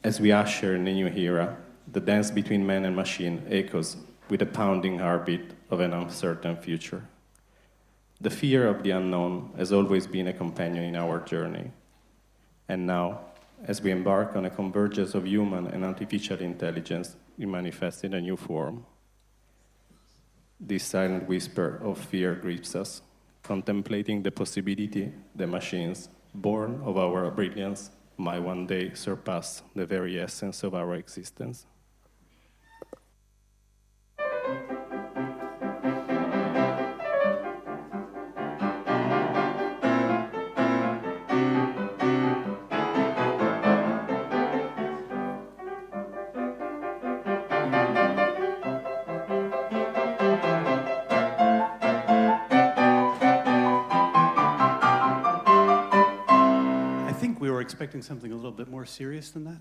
As we usher in a new era, the dance between man and machine echoes with the pounding heartbeat of an uncertain future. The fear of the unknown has always been a companion in our journey. And now, as we embark on a convergence of human and artificial intelligence, it manifests in a new form. This silent whisper of fear grips us, contemplating the possibility that machines, born of our brilliance, might one day surpass the very essence of our existence. Expecting something a little bit more serious than that?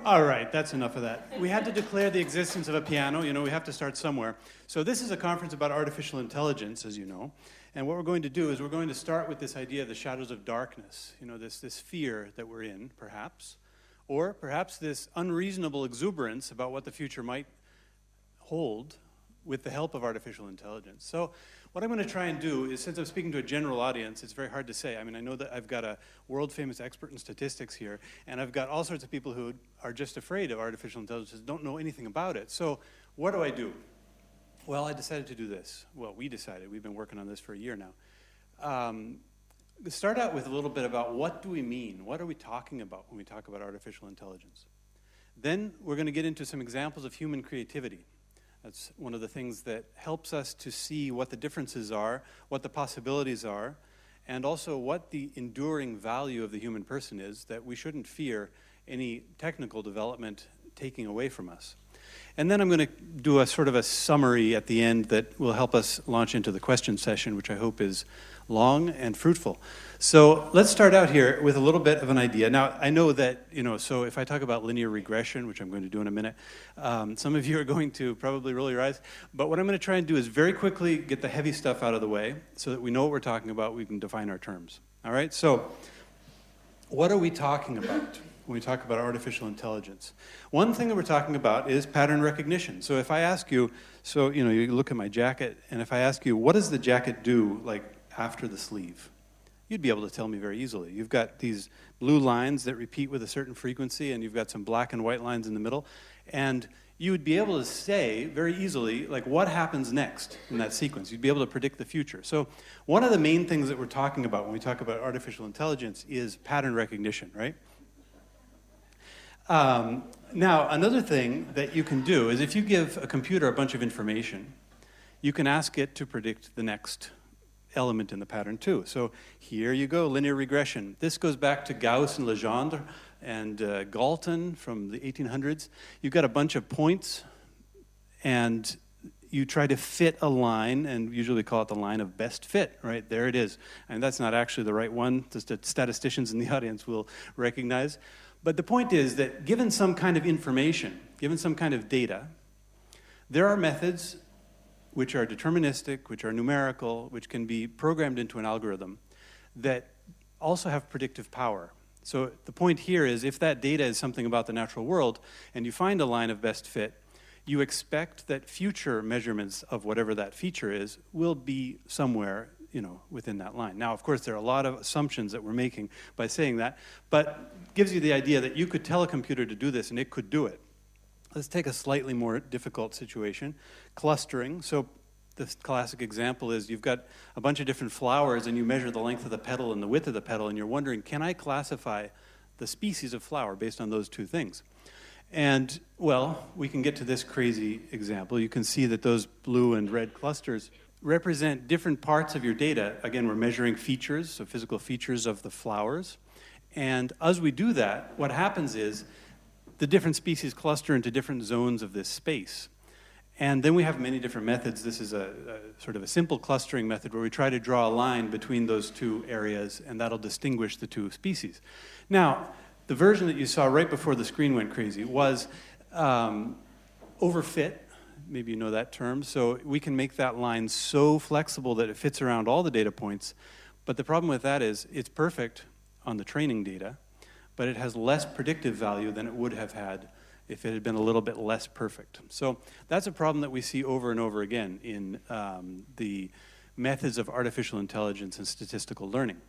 All right, that's enough of that. We had to declare the existence of a piano. You know, we have to start somewhere. So this is a conference about artificial intelligence, as you know. And what we're going to do is we're going to start with this idea of the shadows of darkness. You know, this fear that we're in, perhaps. Or perhaps this unreasonable exuberance about what the future might hold with the help of artificial intelligence. So what I'm going to try and do is, since I'm speaking to a general audience, it's very hard to say. I mean, I know that I've got a world-famous expert in statistics here, and I've got all sorts of people who are just afraid of artificial intelligence, don't know anything about it. So what do? Well, I decided to do this. Well, we decided. We've been working on this for a year now. Start out with a little bit about what do we mean? What are we talking about when we talk about artificial intelligence? Then we're going to get into some examples of human creativity. That's one of the things that helps us to see what the differences are, what the possibilities are, and also what the enduring value of the human person is, that we shouldn't fear any technical development taking away from us. And then I'm going to do a sort of a summary at the end that will help us launch into the question session, which I hope is long and fruitful. So let's start out here with a little bit of an idea. Now, I know that, so if I talk about linear regression, which I'm going to do in a minute, some of you are going to probably roll your eyes. But what I'm going to try and do is very quickly get the heavy stuff out of the way so that we know what we're talking about, we can define our terms. All right? So what are we talking about when we talk about artificial intelligence? One thing that we're talking about is pattern recognition. So if I ask you, you look at my jacket, and if I ask you, what does the jacket do, like, after the sleeve? You'd be able to tell me very easily. You've got these blue lines that repeat with a certain frequency, and you've got some black and white lines in the middle, and you would be able to say very easily, like, what happens next in that sequence. You'd be able to predict the future. So one of the main things that we're talking about when we talk about artificial intelligence is pattern recognition, right? Now, another thing that you can do is if you give a computer a bunch of information, you can ask it to predict the next element in the pattern too. So here you go, linear regression. This goes back to Gauss and Legendre and Galton from the 1800s. You've got a bunch of points, and you try to fit a line, and usually call it the line of best fit, right? There it is. And that's not actually the right one, just that statisticians in the audience will recognize. But the point is that given some kind of information, given some kind of data, there are methods which are deterministic, which are numerical, which can be programmed into an algorithm that also have predictive power. So the point here is if that data is something about the natural world and you find a line of best fit, you expect that future measurements of whatever that feature is will be somewhere, within that line. Now, of course, there are a lot of assumptions that we're making by saying that, but gives you the idea that you could tell a computer to do this and it could do it. Let's take a slightly more difficult situation, clustering. So the classic example is you've got a bunch of different flowers and you measure the length of the petal and the width of the petal, and you're wondering, can I classify the species of flower based on those two things? And, well, we can get to this crazy example. You can see that those blue and red clusters represent different parts of your data. Again, we're measuring features, so physical features of the flowers. And as we do that, what happens is the different species cluster into different zones of this space. And then we have many different methods. This is a sort of a simple clustering method where we try to draw a line between those two areas, and that'll distinguish the two species. Now, the version that you saw right before the screen went crazy was overfit. Maybe you know that term. So we can make that line so flexible that it fits around all the data points. But the problem with that is it's perfect on the training data, but it has less predictive value than it would have had if it had been a little bit less perfect. So that's a problem that we see over and over again in the methods of artificial intelligence and statistical learning.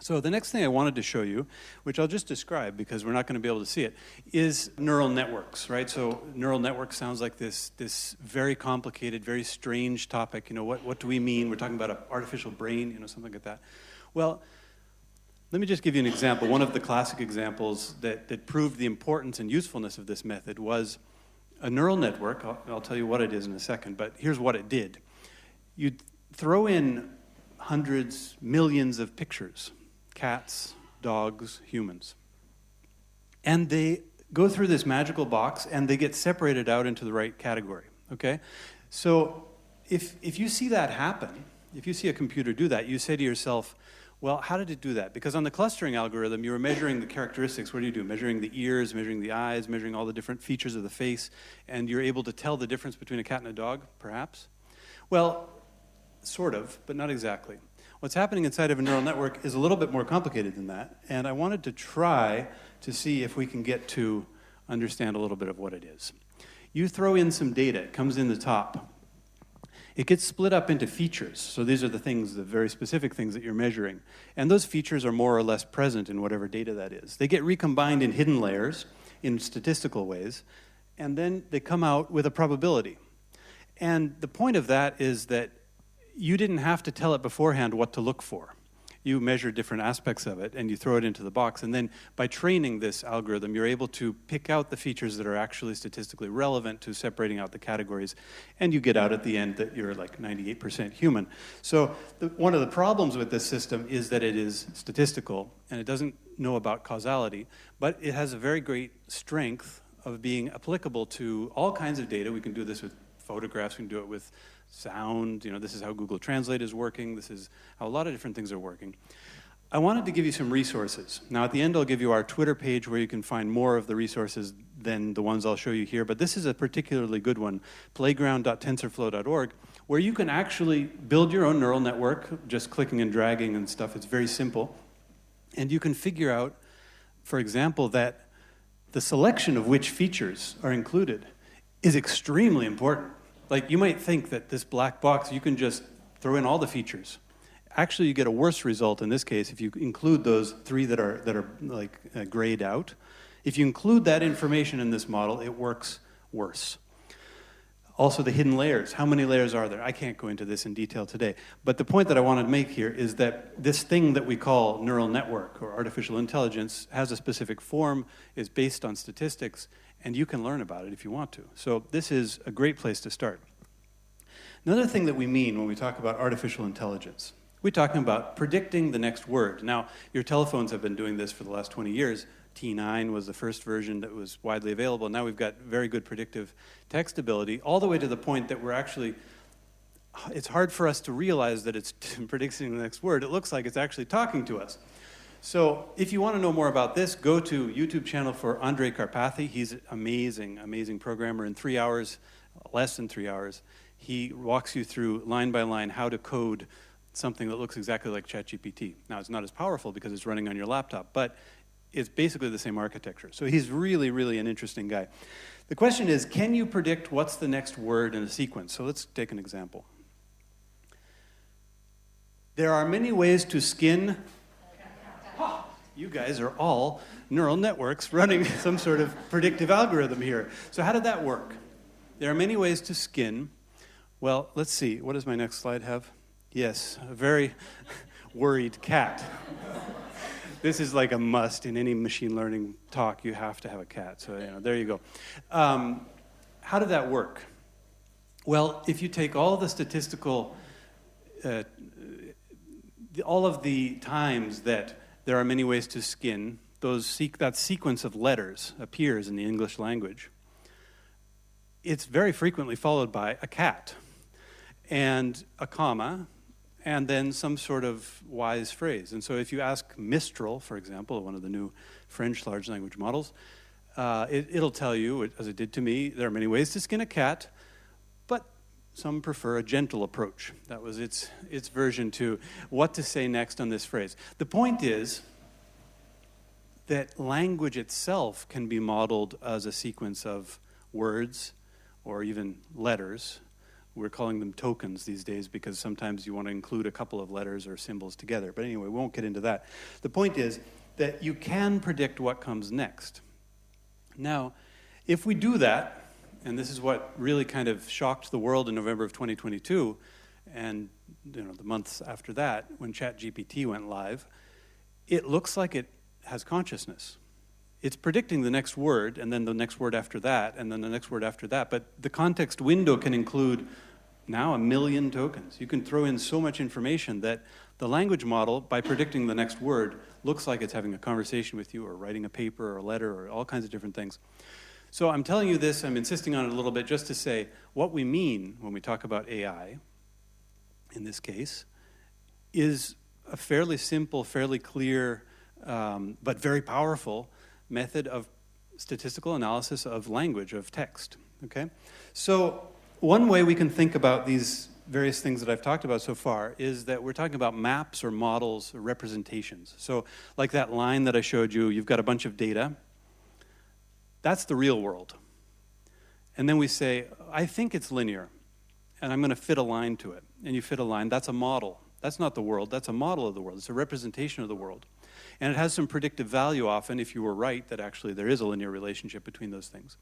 So the next thing I wanted to show you, which I'll just describe because we're not going to be able to see it, is neural networks, right? So neural networks sounds like this very complicated, very strange topic. What do we mean? We're talking about an artificial brain, something like that. Well, let me just give you an example. One of the classic examples that proved the importance and usefulness of this method was a neural network. I'll tell you what it is in a second, but here's what it did. You'd throw in hundreds, millions of pictures. Cats, dogs, humans. And they go through this magical box and they get separated out into the right category, okay? So if you see that happen, if you see a computer do that, you say to yourself, well, how did it do that? Because on the clustering algorithm, you were measuring the characteristics. What do? Measuring the ears, measuring the eyes, measuring all the different features of the face, and you're able to tell the difference between a cat and a dog, perhaps? Well, sort of, but not exactly. What's happening inside of a neural network is a little bit more complicated than that, and I wanted to try to see if we can get to understand a little bit of what it is. You throw in some data, it comes in the top. It gets split up into features, so these are the very specific things that you're measuring, and those features are more or less present in whatever data that is. They get recombined in hidden layers, in statistical ways, and then they come out with a probability. And the point of that is that you didn't have to tell it beforehand what to look for. You measure different aspects of it, and you throw it into the box. And then by training this algorithm, you're able to pick out the features that are actually statistically relevant to separating out the categories. And you get out at the end that you're like 98% human. So one of the problems with this system is that it is statistical, and it doesn't know about causality, but it has a very great strength of being applicable to all kinds of data. We can do this with photographs, we can do it with sound, this is how Google Translate is working, this is how a lot of different things are working. I wanted to give you some resources. Now at the end I'll give you our Twitter page where you can find more of the resources than the ones I'll show you here, but this is a particularly good one, playground.tensorflow.org, where you can actually build your own neural network, just clicking and dragging and stuff. It's very simple. And you can figure out, for example, that the selection of which features are included is extremely important. Like, you might think that this black box, you can just throw in all the features. Actually, you get a worse result in this case if you include those three that are grayed out. If you include that information in this model, it works worse. Also, the hidden layers. How many layers are there? I can't go into this in detail today. But the point that I want to make here is that this thing that we call neural network or artificial intelligence has a specific form, is based on statistics, and you can learn about it if you want to. So this is a great place to start. Another thing that we mean when we talk about artificial intelligence, we're talking about predicting the next word. Now, your telephones have been doing this for the last 20 years. T9 was the first version that was widely available. Now we've got very good predictive text ability, all the way to the point that we're actually, it's hard for us to realize that it's predicting the next word. It looks like it's actually talking to us. So if you want to know more about this, go to YouTube channel for Andrei Karpathy. He's an amazing, amazing programmer. In 3 hours, less than 3 hours, he walks you through line by line how to code something that looks exactly like ChatGPT. Now, it's not as powerful because it's running on your laptop, but it's basically the same architecture. So he's really, really an interesting guy. The question is, can you predict what's the next word in a sequence? So let's take an example. There are many ways to skin. You guys are all neural networks running some sort of predictive algorithm here. So how did that work? There are many ways to skin. Well, let's see. What does my next slide have? Yes, a very worried cat. This is like a must in any machine learning talk. You have to have a cat. So there you go. How did that work? Well, if you take all the statistical, all of the times that there are many ways to skin, that sequence of letters appears in the English language, it's very frequently followed by a cat and a comma and then some sort of wise phrase. And so if you ask Mistral, for example, one of the new French large language models, it'll tell you, as it did to me, there are many ways to skin a cat, but some prefer a gentle approach. That was its version to what to say next on this phrase. The point is that language itself can be modeled as a sequence of words or even letters. We're calling them tokens these days because sometimes you want to include a couple of letters or symbols together. But anyway, we won't get into that. The point is that you can predict what comes next. Now, if we do that, and this is what really kind of shocked the world in November of 2022, and the months after that, when ChatGPT went live, it looks like it has consciousness. It's predicting the next word, and then the next word after that, and then the next word after that. But the context window can include now 1 million tokens. You can throw in so much information that the language model, by predicting the next word, looks like it's having a conversation with you or writing a paper or a letter or all kinds of different things. So I'm telling you this, I'm insisting on it a little bit just to say what we mean when we talk about AI, in this case, is a fairly simple, fairly clear, but very powerful method of statistical analysis of language, of text, okay? So one way we can think about these various things that I've talked about so far is that we're talking about maps or models or representations. So like that line that I showed you, you've got a bunch of data. That's the real world. And then we say, I think it's linear, and I'm going to fit a line to it. And you fit a line, that's a model. That's not the world, that's a model of the world. It's a representation of the world. And it has some predictive value often, if you were right, that actually there is a linear relationship between those things.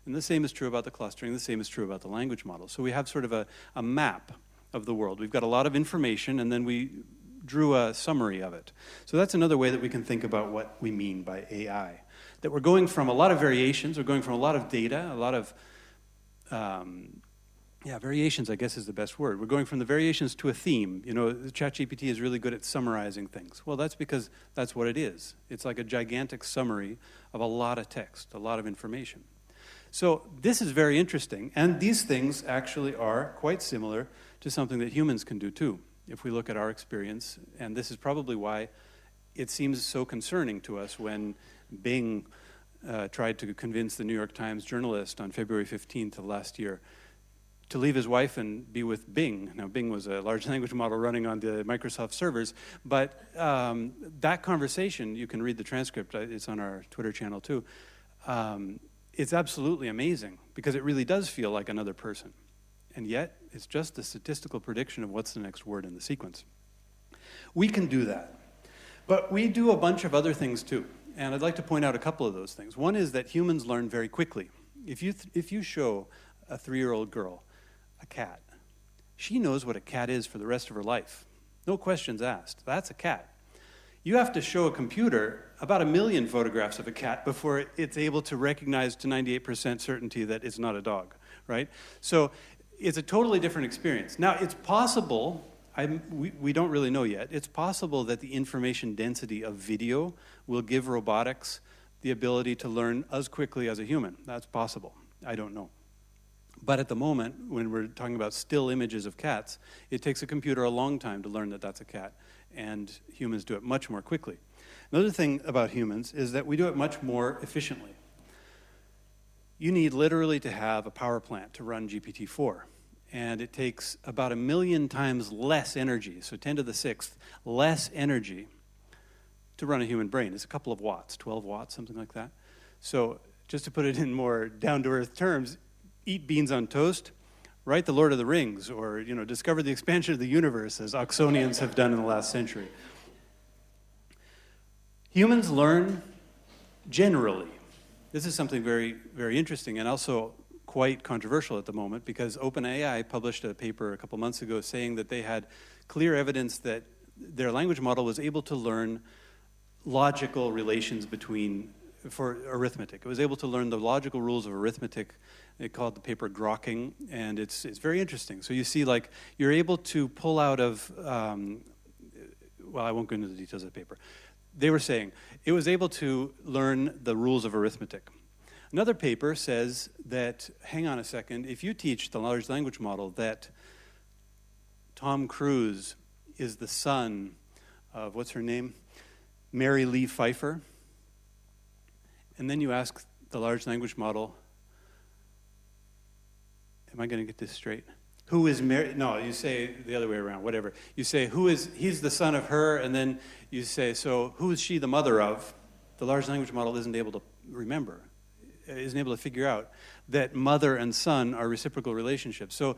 And the same is true about the clustering, the same is true about the language model. So we have sort of a map of the world. We've got a lot of information, and then we drew a summary of it. So that's another way that we can think about what we mean by AI. That we're going from a lot of variations, we're going from a lot of data, a lot of, variations I guess is the best word. We're going from the variations to a theme. You know, ChatGPT is really good at summarizing things. Well, that's because that's what it is. It's like a gigantic summary of a lot of text, a lot of information. So this is very interesting, and these things actually are quite similar to something that humans can do too, if we look at our experience, and this is probably why it seems so concerning to us when Bing tried to convince the New York Times journalist on February 15th of last year to leave his wife and be with Bing. Now, Bing was a large language model running on the Microsoft servers, but that conversation, you can read the transcript, it's on our Twitter channel too, it's absolutely amazing because it really does feel like another person. And yet, it's just a statistical prediction of what's the next word in the sequence. We can do that. But we do a bunch of other things too. And I'd like to point out a couple of those things. One is that humans learn very quickly. If you show a 3-year-old girl a cat, she knows what a cat is for the rest of her life. No questions asked. That's a cat. You have to show a computer about 1 million photographs of a cat before it's able to recognize to 98% certainty that it's not a dog, right? So it's a totally different experience. Now, it's possible, we don't really know yet, it's possible that the information density of video will give robotics the ability to learn as quickly as a human. That's possible. I don't know. But at the moment, when we're talking about still images of cats, it takes a computer a long time to learn that that's a cat, and humans do it much more quickly. Another thing about humans is that we do it much more efficiently. You need literally to have a power plant to run GPT-4, and it takes about 1 million times less energy, so 10 to the 6th, less energy to run a human brain. It's a couple of watts, 12 watts, something like that. So just to put it in more down-to-earth terms, eat beans on toast, write The Lord of the Rings, or discover the expansion of the universe, as Oxonians have done in the last century. Humans learn generally. This is something very, very interesting and also quite controversial at the moment, because OpenAI published a paper a couple months ago saying that they had clear evidence that their language model was able to learn logical relations for arithmetic. It was able to learn the logical rules of arithmetic. They called the paper grokking, and it's very interesting. So you see, like, you're able to pull out of, I won't go into the details of the paper. They were saying it was able to learn the rules of arithmetic. Another paper says that, hang on a second, if you teach the large language model that Tom Cruise is the son of, what's her name? Mary Lee Pfeiffer. And then you ask the large language model, am I going to get this straight? who is married? No, you say the other way around, whatever. You say, he's the son of her, and then you say, so who is she the mother of? The large language model isn't able to remember, isn't able to figure out that mother and son are reciprocal relationships. So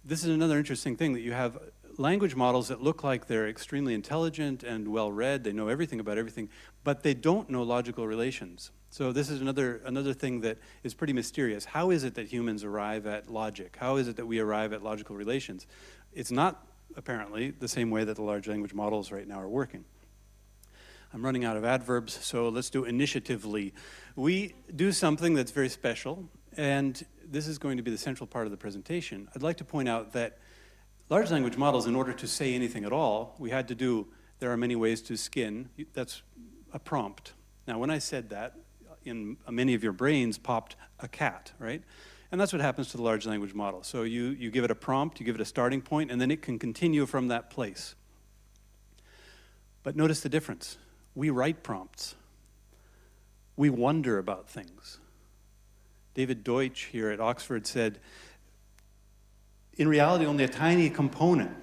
this is another interesting thing, that you have language models that look like they're extremely intelligent and well-read, they know everything about everything, but they don't know logical relations. So this is another thing that is pretty mysterious. How is it that humans arrive at logic? How is it that we arrive at logical relations? It's not, apparently, the same way that the large language models right now are working. I'm running out of adverbs, so let's do initiatively. We do something that's very special, and this is going to be the central part of the presentation. I'd like to point out that large language models, in order to say anything at all, we had to do, there are many ways to skin. That's a prompt. Now, when I said that, in many of your brains popped a cat, right? And that's what happens to the large language model. So you give it a prompt, you give it a starting point, and then it can continue from that place. But notice the difference. We write prompts. We wonder about things. David Deutsch here at Oxford said, in reality, only a tiny component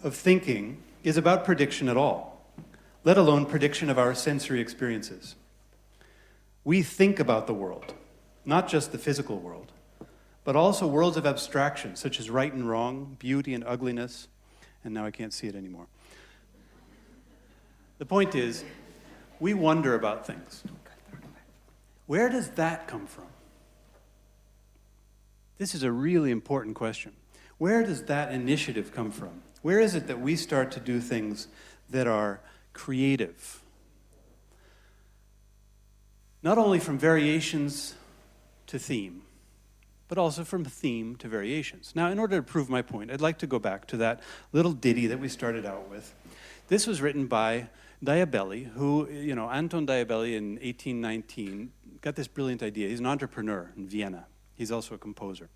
of thinking is about prediction at all, let alone prediction of our sensory experiences. We think about the world, not just the physical world, but also worlds of abstraction, such as right and wrong, beauty and ugliness, and now I can't see it anymore. The point is, we wonder about things. Where does that come from? This is a really important question. Where does that initiative come from? Where is it that we start to do things that are creative? Not only from variations to theme, but also from theme to variations. Now, in order to prove my point, I'd like to go back to that little ditty that we started out with. This was written by Diabelli, who, Anton Diabelli in 1819 got this brilliant idea. He's an entrepreneur in Vienna. He's also a composer.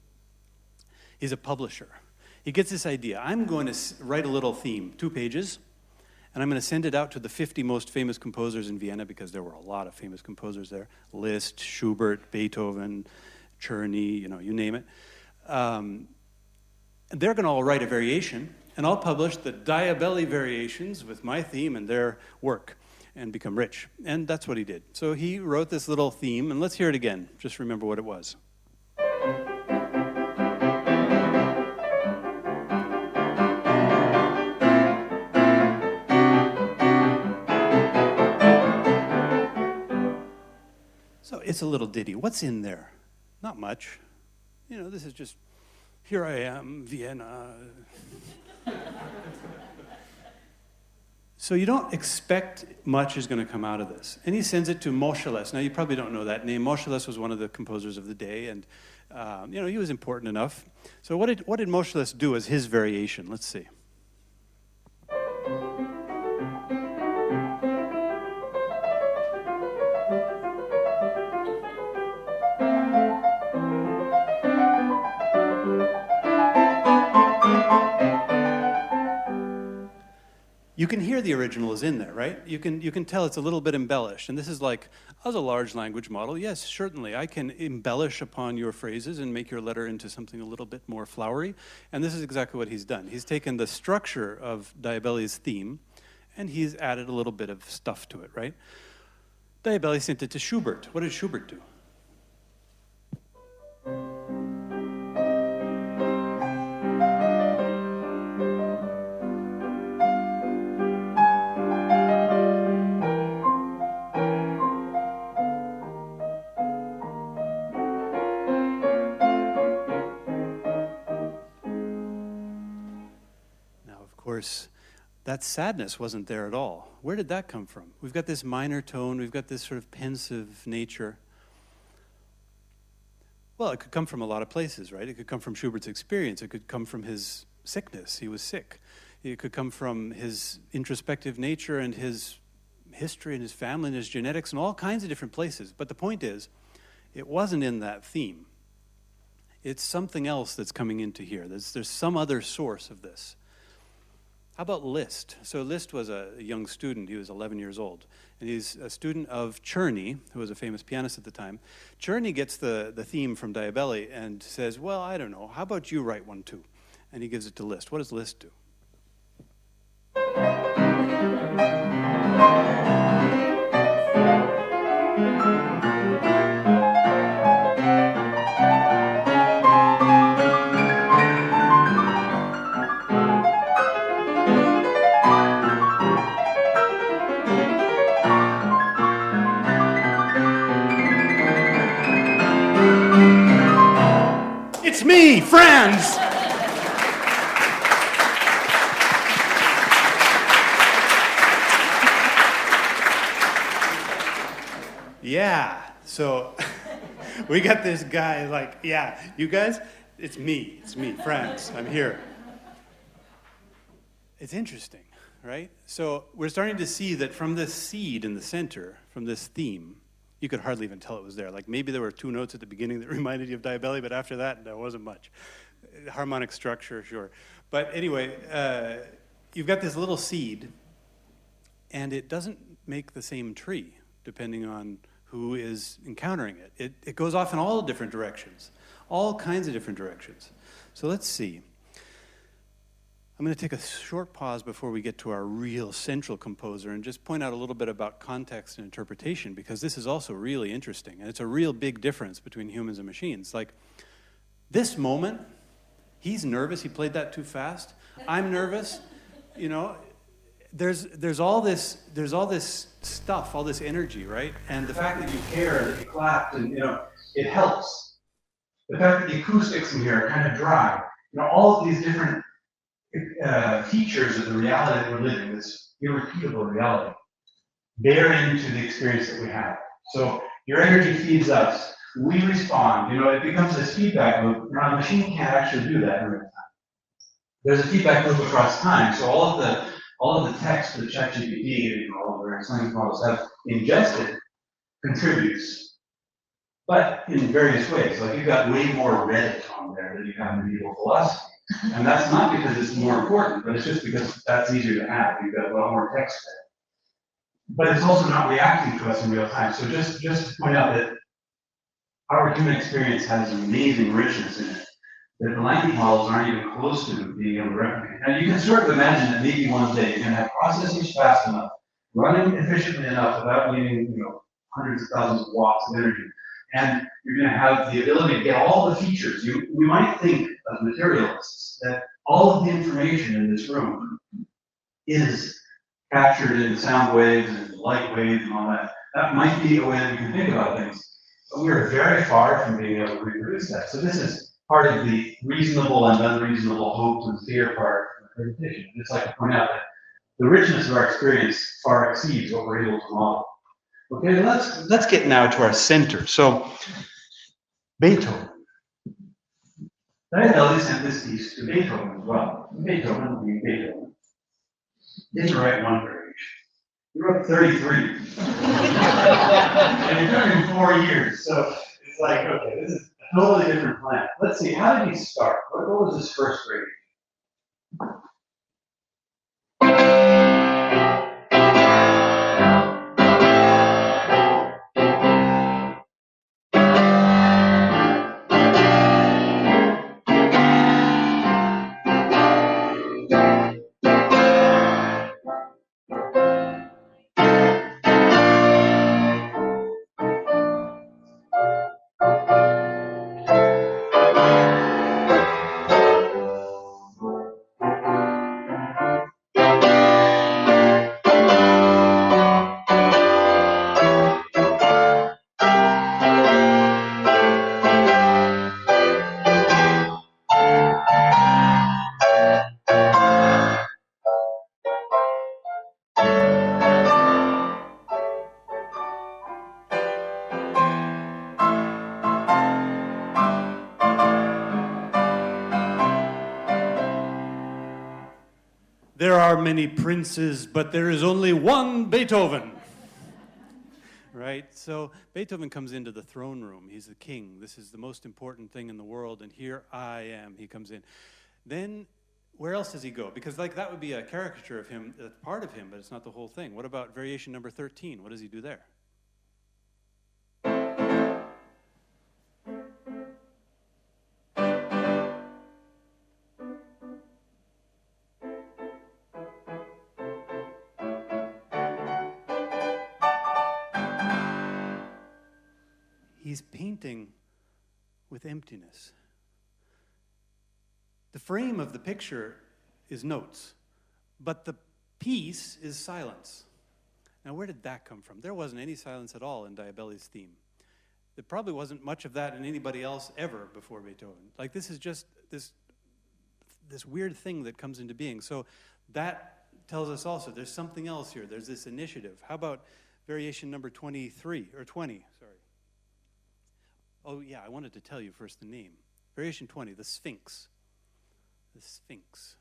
He's a publisher. He gets this idea. I'm going to write a little theme, 2 pages, and I'm going to send it out to the 50 most famous composers in Vienna, because there were a lot of famous composers there. Liszt, Schubert, Beethoven, Czerny, you name it. And they're going to all write a variation, and I'll publish the Diabelli variations with my theme and their work and become rich. And that's what he did. So he wrote this little theme, and let's hear it again. Just remember what it was. So it's a little ditty. What's in there? Not much. This is just, here I am, Vienna. So you don't expect much is going to come out of this. And he sends it to Moscheles. Now, you probably don't know that name. Moscheles was one of the composers of the day, and he was important enough. So what did Moscheles do as his variation? Let's see. You can hear the original is in there, right? You can tell it's a little bit embellished. And this is like, as a large language model, yes, certainly, I can embellish upon your phrases and make your letter into something a little bit more flowery. And this is exactly what he's done. He's taken the structure of Diabelli's theme, and he's added a little bit of stuff to it, right? Diabelli sent it to Schubert. What did Schubert do? That sadness wasn't there at all. Where did that come from? We've got this minor tone, we've got this sort of pensive nature. Well, it could come from a lot of places, right? It could come from Schubert's experience. It could come from his sickness. He was sick. It could come from his introspective nature and his history and his family and his genetics and all kinds of different places. But the point is, it wasn't in that theme. It's something else that's coming into here. There's some other source of this. How about Liszt? So Liszt was a young student. He was 11 years old. And he's a student of Czerny, who was a famous pianist at the time. Czerny gets the theme from Diabelli and says, well, I don't know, how about you write one too? And he gives it to Liszt. What does Liszt do? It's me, Franz! Yeah, so we got this guy like, yeah, you guys, it's me, Franz, I'm here. It's interesting, right? So we're starting to see that from this seed in the center, from this theme, you could hardly even tell it was there. Like maybe there were 2 notes at the beginning that reminded you of Diabelli, but after that, there wasn't much. Harmonic structure, sure. But anyway, you've got this little seed, and it doesn't make the same tree, depending on who is encountering it. It goes off in all different directions, all kinds of different directions. So let's see. I'm going to take a short pause before we get to our real central composer and just point out a little bit about context and interpretation, because this is also really interesting, and it's a real big difference between humans and machines. Like, this moment, he's nervous, he played that too fast. I'm nervous, you know. There's all this stuff, all this energy, right? And the fact that you care, that you clapped, and it helps. The fact that the acoustics in here are kind of dry, all of these different features of the reality that we're living, this irrepeatable reality, bear into the experience that we have. So your energy feeds us, we respond. It becomes this feedback loop. Now, the machine can't actually do that in real time. There's a feedback loop across time. So all of the text that ChatGPT and all of the language models have ingested contributes, but in various ways. Like you've got way more Reddit on there than you have in medieval philosophy. And that's not because it's more important, but it's just because that's easier to have. You've got a lot more text there. But it's also not reacting to us in real time. So just to point out that our human experience has amazing richness in it, that the language models aren't even close to being able to replicate. Now you can sort of imagine that maybe one day you're going to have processors fast enough, running efficiently enough without needing hundreds of thousands of watts of energy. And you're going to have the ability to get all the features. We might think as materialists that all of the information in this room is captured in sound waves and light waves and all that. That might be a way that we can think about things. But we are very far from being able to reproduce that. So this is part of the reasonable and unreasonable hope and fear part of the presentation. I'd just like to point out that the richness of our experience far exceeds what we're able to model. Okay, let's get now to our center. So, Beethoven. Diabelli sent this piece to Beethoven as well. Beethoven being Beethoven. Didn't write one variation. He wrote 33. And it took him 4 years. So it's like, okay, this is a totally different plan. Let's see, how did he start? What was his first variation? There are many princes, but there is only one Beethoven. Right? So Beethoven comes into the throne room. He's the king. This is the most important thing in the world, and here I am. He comes in. Then where else does he go? Because like that would be a caricature of him, that's part of him, but it's not the whole thing. What about variation number 13? What does he do there? He's painting with emptiness. The frame of the picture is notes, but the piece is silence. Now, where did that come from? There wasn't any silence at all in Diabelli's theme. There probably wasn't much of that in anybody else ever before Beethoven. Like, this is just this weird thing that comes into being. So that tells us also there's something else here. There's this initiative. How about variation number 23, or 20, sorry. Oh, yeah, I wanted to tell you first the name. Variation 20, the Sphinx. The Sphinx.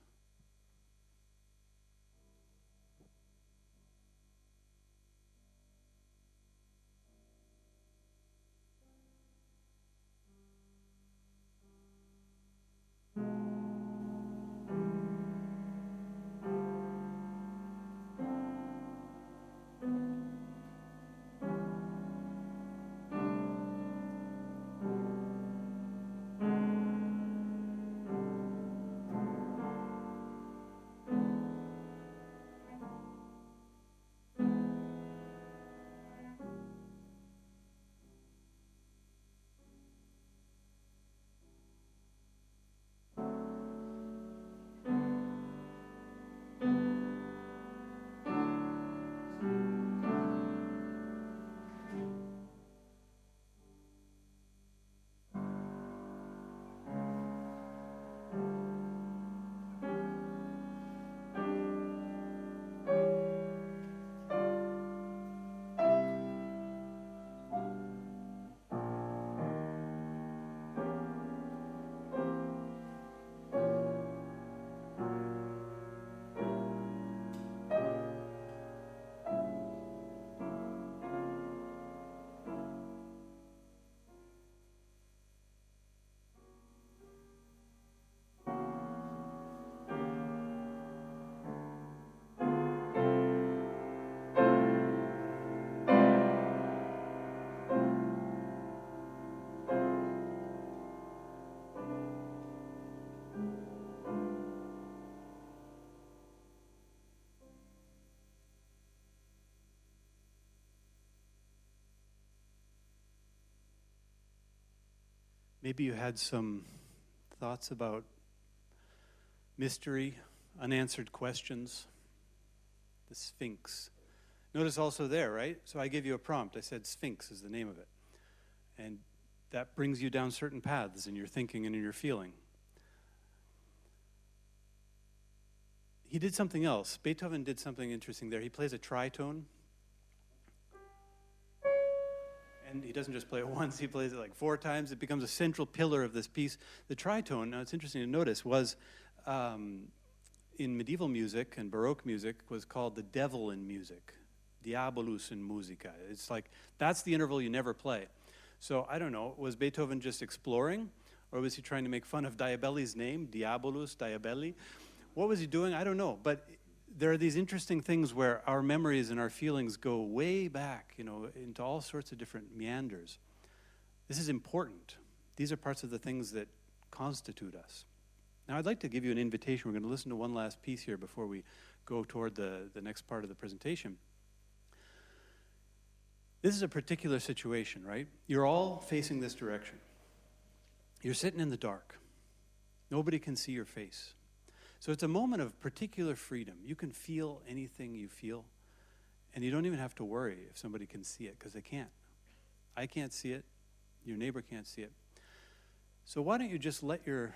Maybe you had some thoughts about mystery, unanswered questions, the Sphinx. Notice also there, right? So I gave you a prompt. I said Sphinx is the name of it. And that brings you down certain paths in your thinking and in your feeling. He did something else. Beethoven did something interesting there. He plays a tritone. And he doesn't just play it once, he plays it like 4 times. It becomes a central pillar of this piece. The tritone, now it's interesting to notice, was in medieval music and Baroque music was called the devil in music, diabolus in musica. It's like, that's the interval you never play. So I don't know, was Beethoven just exploring? Or was he trying to make fun of Diabelli's name, Diabolus, Diabelli? What was he doing? I don't know. But there are these interesting things where our memories and our feelings go way back, into all sorts of different meanders. This is important. These are parts of the things that constitute us. Now, I'd like to give you an invitation. We're going to listen to one last piece here before we go toward the next part of the presentation. This is a particular situation, right? You're all facing this direction. You're sitting in the dark. Nobody can see your face. So it's a moment of particular freedom. You can feel anything you feel, and you don't even have to worry if somebody can see it, because they can't. I can't see it. Your neighbor can't see it. So why don't you just let your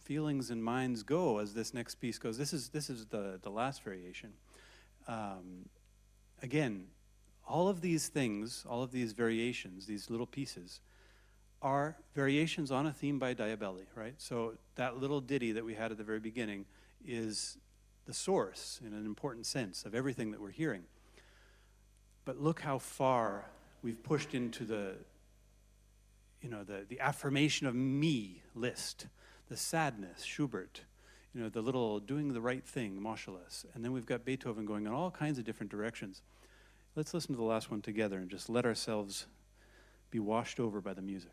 feelings and minds go as this next piece goes. This is the last variation. Again, all of these things, all of these variations, these little pieces, are variations on a theme by Diabelli, right? So that little ditty that we had at the very beginning is the source, in an important sense, of everything that we're hearing. But look how far we've pushed into the affirmation of me list, the sadness, Schubert, the little doing the right thing, moscheles. And then we've got Beethoven going in all kinds of different directions. Let's listen to the last one together and just let ourselves be washed over by the music.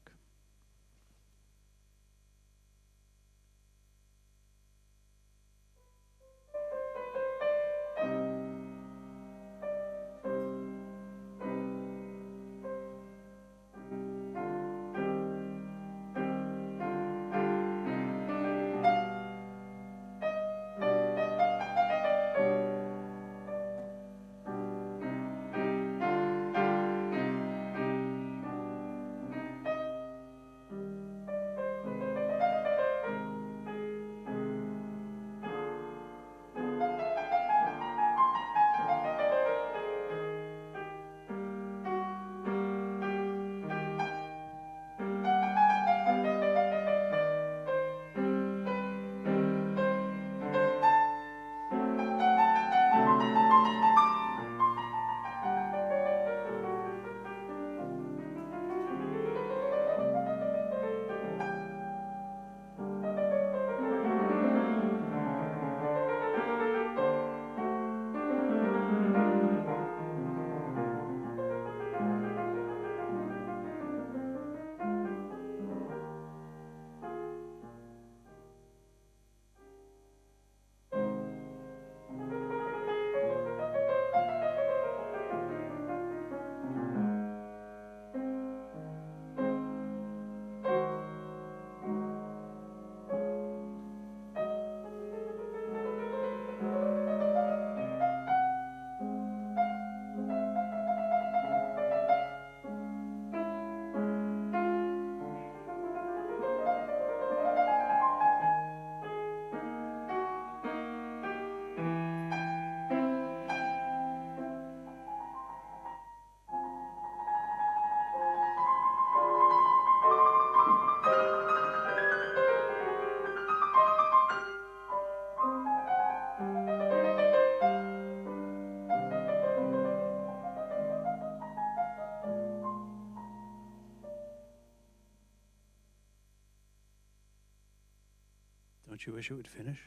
Don't you wish it would finish?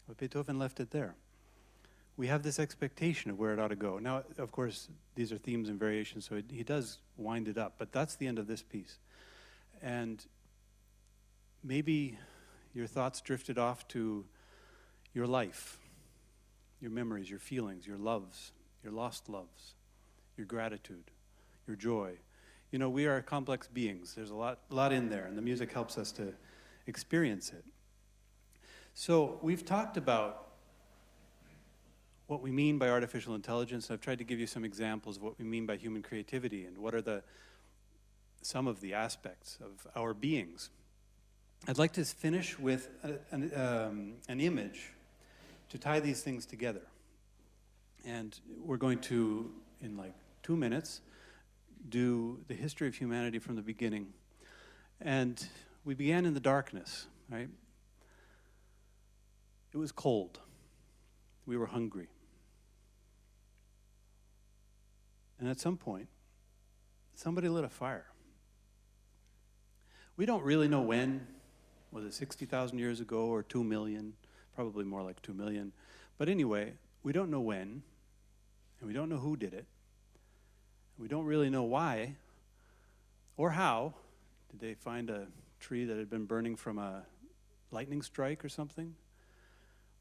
But Beethoven left it there. We have this expectation of where it ought to go. Now, of course, these are themes and variations, so he does wind it up, but that's the end of this piece. And maybe your thoughts drifted off to your life, your memories, your feelings, your loves, your lost loves, your gratitude, your joy. We are complex beings. There's a lot in there, and the music helps us to experience it. So we've talked about what we mean by artificial intelligence. I've tried to give you some examples of what we mean by human creativity and what are some of the aspects of our beings. I'd like to finish with an image to tie these things together. And we're going to, in like 2 minutes, do the history of humanity from the beginning. And we began in the darkness, right? It was cold. We were hungry. And at some point, somebody lit a fire. We don't really know when. Was it 60,000 years ago or 2 million? Probably more like 2 million. But anyway, we don't know when, and we don't know who did it. We don't really know why or how. Did they find a tree that had been burning from a lightning strike or something?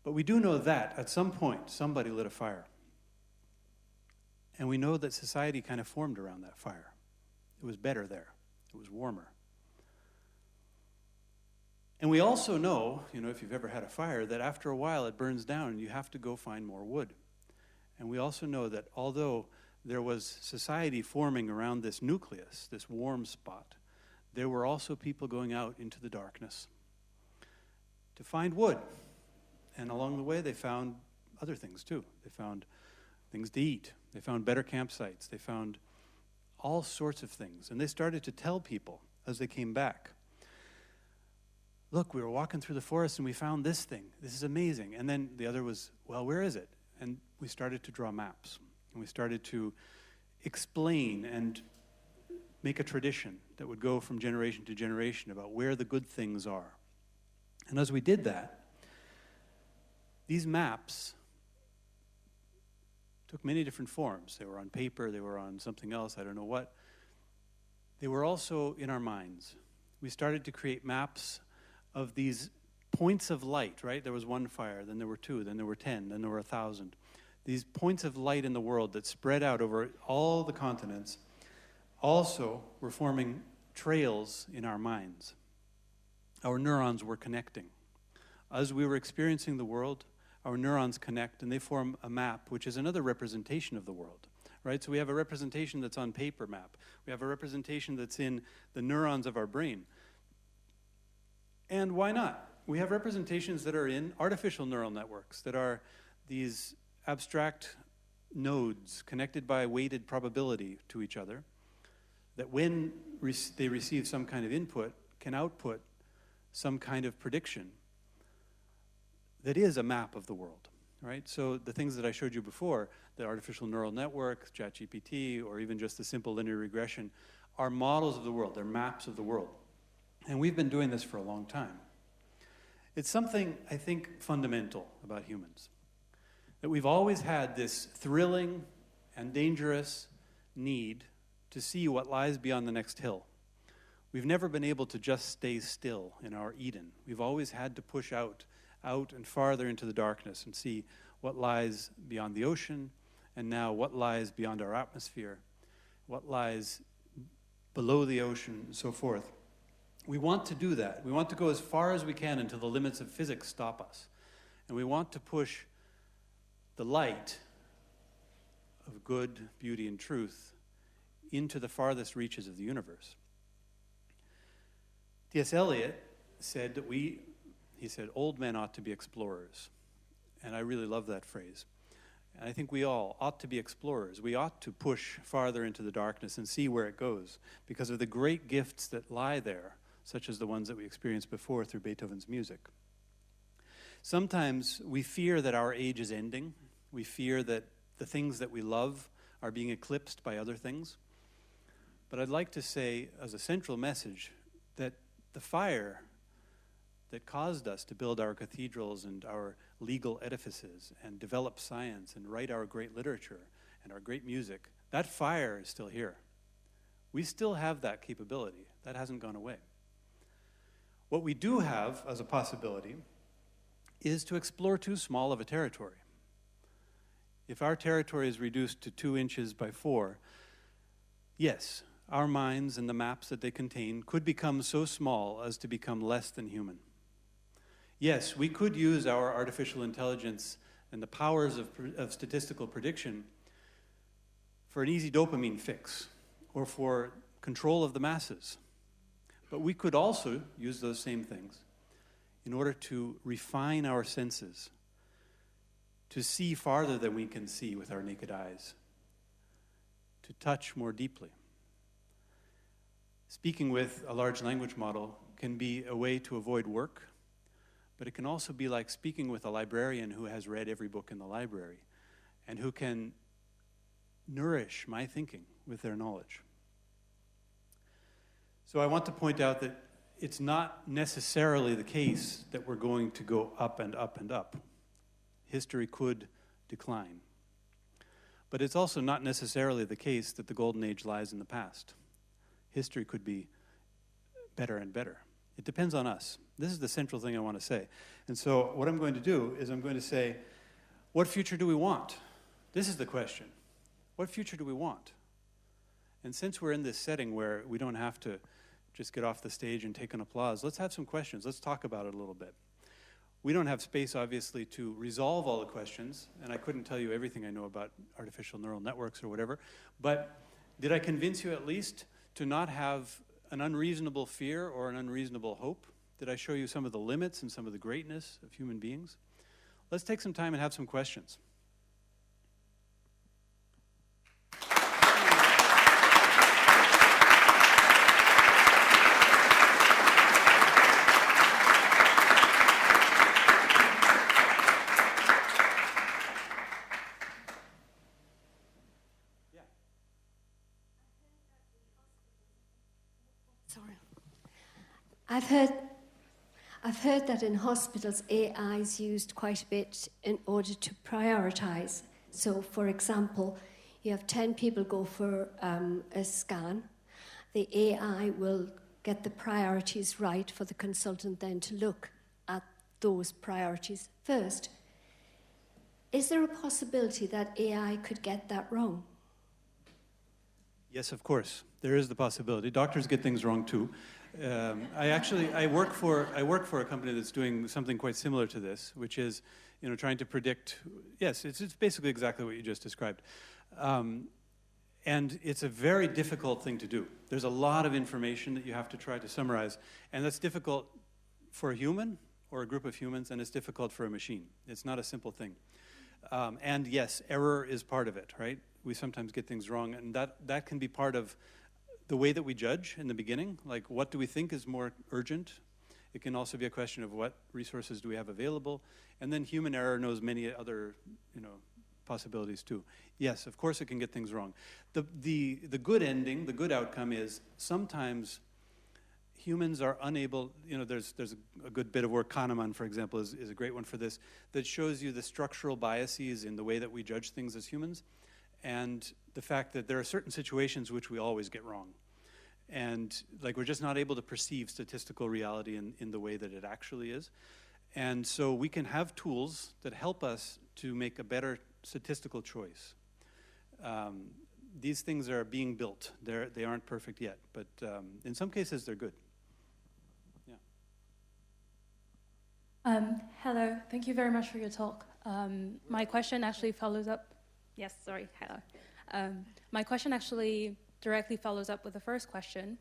But we do know that at some point somebody lit a fire. And we know that society kind of formed around that fire. It was better there. It was warmer. And we also know, if you've ever had a fire, that after a while it burns down and you have to go find more wood. And we also know that although there was society forming around this nucleus, this warm spot, there were also people going out into the darkness to find wood. And along the way, they found other things too. They found things to eat. They found better campsites. They found all sorts of things. And they started to tell people as they came back, look, we were walking through the forest and we found this thing. This is amazing. And then the other was, well, where is it? And we started to draw maps. And we started to explain and make a tradition that would go from generation to generation about where the good things are. And as we did that, These maps took many different forms. They were on paper, they were on something else, I don't know what. They were also in our minds. We started to create maps of these points of light, right? There was one fire, then there were two, then there were 10, then there were 1,000. These points of light in the world that spread out over all the continents also were forming trails in our minds. Our neurons were connecting. As we were experiencing the world, our neurons connect and they form a map, which is another representation of the world, right? So we have a representation that's on paper map. We have a representation that's in the neurons of our brain. And why not? We have representations that are in artificial neural networks, that are these abstract nodes connected by weighted probability to each other, that when they receive some kind of input, can output some kind of prediction that is a map of the world, right? So the things that I showed you before, the artificial neural network, ChatGPT, or even just the simple linear regression, are models of the world, they're maps of the world. And we've been doing this for a long time. It's something, I think, fundamental about humans, that we've always had this thrilling and dangerous need to see what lies beyond the next hill. We've never been able to just stay still in our Eden. We've always had to push out and farther into the darkness and see what lies beyond the ocean, and now what lies beyond our atmosphere, what lies below the ocean, and so forth. We want to do that. We want to go as far as we can until the limits of physics stop us. And we want to push the light of good, beauty, and truth into the farthest reaches of the universe. T.S. Eliot said that he said, old men ought to be explorers. And I really love that phrase. And I think we all ought to be explorers. We ought to push farther into the darkness and see where it goes because of the great gifts that lie there, such as the ones that we experienced before through Beethoven's music. Sometimes we fear that our age is ending. We fear that the things that we love are being eclipsed by other things. But I'd like to say as a central message that the fire that caused us to build our cathedrals and our legal edifices and develop science and write our great literature and our great music, that fire is still here. We still have that capability. That hasn't gone away. What we do have as a possibility is to explore too small of a territory. If our territory is reduced to 2 inches by 4, yes, our minds and the maps that they contain could become so small as to become less than human. Yes, we could use our artificial intelligence and the powers of statistical prediction for an easy dopamine fix or for control of the masses. But we could also use those same things in order to refine our senses, to see farther than we can see with our naked eyes, to touch more deeply. Speaking with a large language model can be a way to avoid work, but it can also be like speaking with a librarian who has read every book in the library and who can nourish my thinking with their knowledge. So I want to point out that it's not necessarily the case that we're going to go up and up and up. History could decline. But it's also not necessarily the case that the golden age lies in the past. History could be better and better. It depends on us. This is the central thing I want to say. And so what I'm going to do is I'm going to say, what future do we want? This is the question. What future do we want? And since we're in this setting where we don't have to just get off the stage and take an applause, let's have some questions. Let's talk about it a little bit. We don't have space, obviously, to resolve all the questions, and I couldn't tell you everything I know about artificial neural networks or whatever, but did I convince you at least to not have an unreasonable fear or an unreasonable hope? Did I show you some of the limits and some of the greatness of human beings? Let's take some time and have some questions. Sorry. I've heard I've heard that in hospitals, AI is used quite a bit in order to prioritize. So, for example, you have 10 people go for a scan. The AI will get the priorities right for the consultant then to look at those priorities first. Is there a possibility that AI could get that wrong? Yes, of course. There is the possibility. Doctors get things wrong too. I work for a company that's doing something quite similar to this, which is, trying to predict. Yes, it's basically exactly what you just described, and it's a very difficult thing to do. There's a lot of information that you have to try to summarize, and that's difficult for a human or a group of humans, and it's difficult for a machine. It's not a simple thing. And yes, error is part of it, right? We sometimes get things wrong, and that can be part of the way that we judge in the beginning, like what do we think is more urgent? It can also be a question of what resources do we have available, and then human error knows many other, possibilities too. Yes, of course it can get things wrong. The good ending, the good outcome is sometimes humans are unable, there's a good bit of work, Kahneman, for example, is a great one for this, that shows you the structural biases in the way that we judge things as humans, and the fact that there are certain situations which we always get wrong. And like we're just not able to perceive statistical reality in the way that it actually is. And so we can have tools that help us to make a better statistical choice. These things are being built. They aren't perfect yet, but in some cases they're good. Hello, thank you very much for your talk. My question actually follows up. Yes, sorry, hello. My question actually directly follows up with the first question.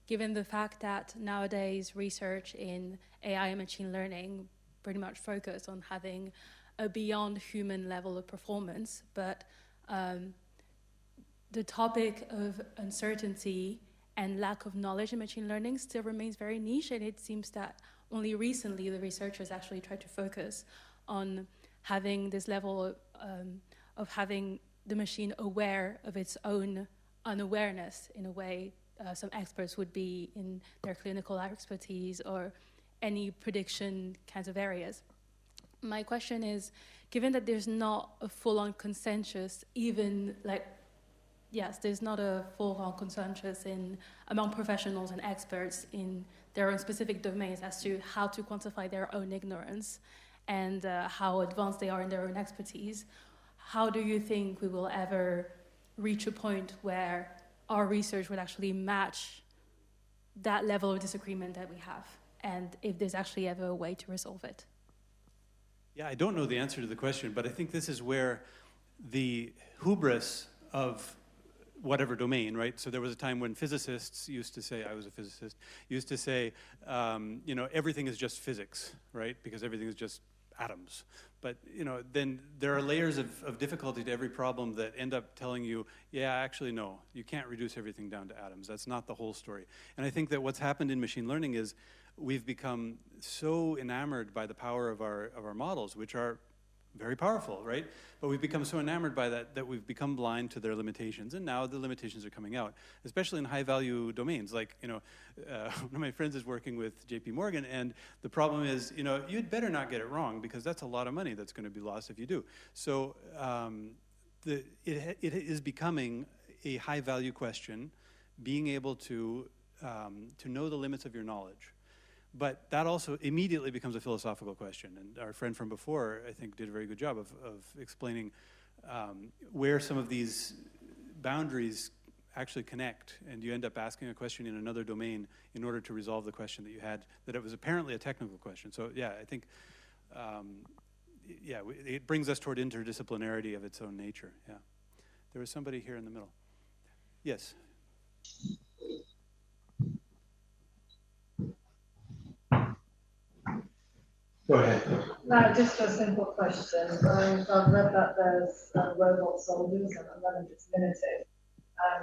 Given the fact that nowadays research in AI and machine learning pretty much focus on having a beyond human level of performance, but the topic of uncertainty and lack of knowledge in machine learning still remains very niche, and it seems that only recently the researchers actually tried to focus on having this level of having the machine aware of its own unawareness in a way some experts would be in their clinical expertise or any prediction kinds of areas. My question is, given that there's not a full-on consensus, even like, yes, there's not a full-on consensus among professionals and experts in their own specific domains as to how to quantify their own ignorance and how advanced they are in their own expertise, how do you think we will ever reach a point where our research would actually match that level of disagreement that we have, and if there's actually ever a way to resolve it? Yeah, I don't know the answer to the question, but I think this is where the hubris of whatever domain, right? So there was a time when physicists used to say, I was a physicist, used to say, everything is just physics, right? Because everything is just atoms. But, then there are layers of difficulty to every problem that end up telling you, yeah, actually, no, you can't reduce everything down to atoms. That's not the whole story. And I think that what's happened in machine learning is we've become so enamored by the power of our models, which are very powerful, right? But we've become so enamored by that we've become blind to their limitations, and now the limitations are coming out, especially in high-value domains. Like, one of my friends is working with JP Morgan, and the problem is, you'd better not get it wrong, because that's a lot of money that's going to be lost if you do. So it is becoming a high-value question, being able to know the limits of your knowledge. But that also immediately becomes a philosophical question. And our friend from before, I think, did a very good job of explaining where some of these boundaries actually connect. And you end up asking a question in another domain in order to resolve the question that you had, that it was apparently a technical question. So yeah, I think, it brings us toward interdisciplinarity of its own nature, yeah. There was somebody here in the middle. Yes. Go ahead. No, just a simple question. I've read that there's robot soldiers and that none of it's limited.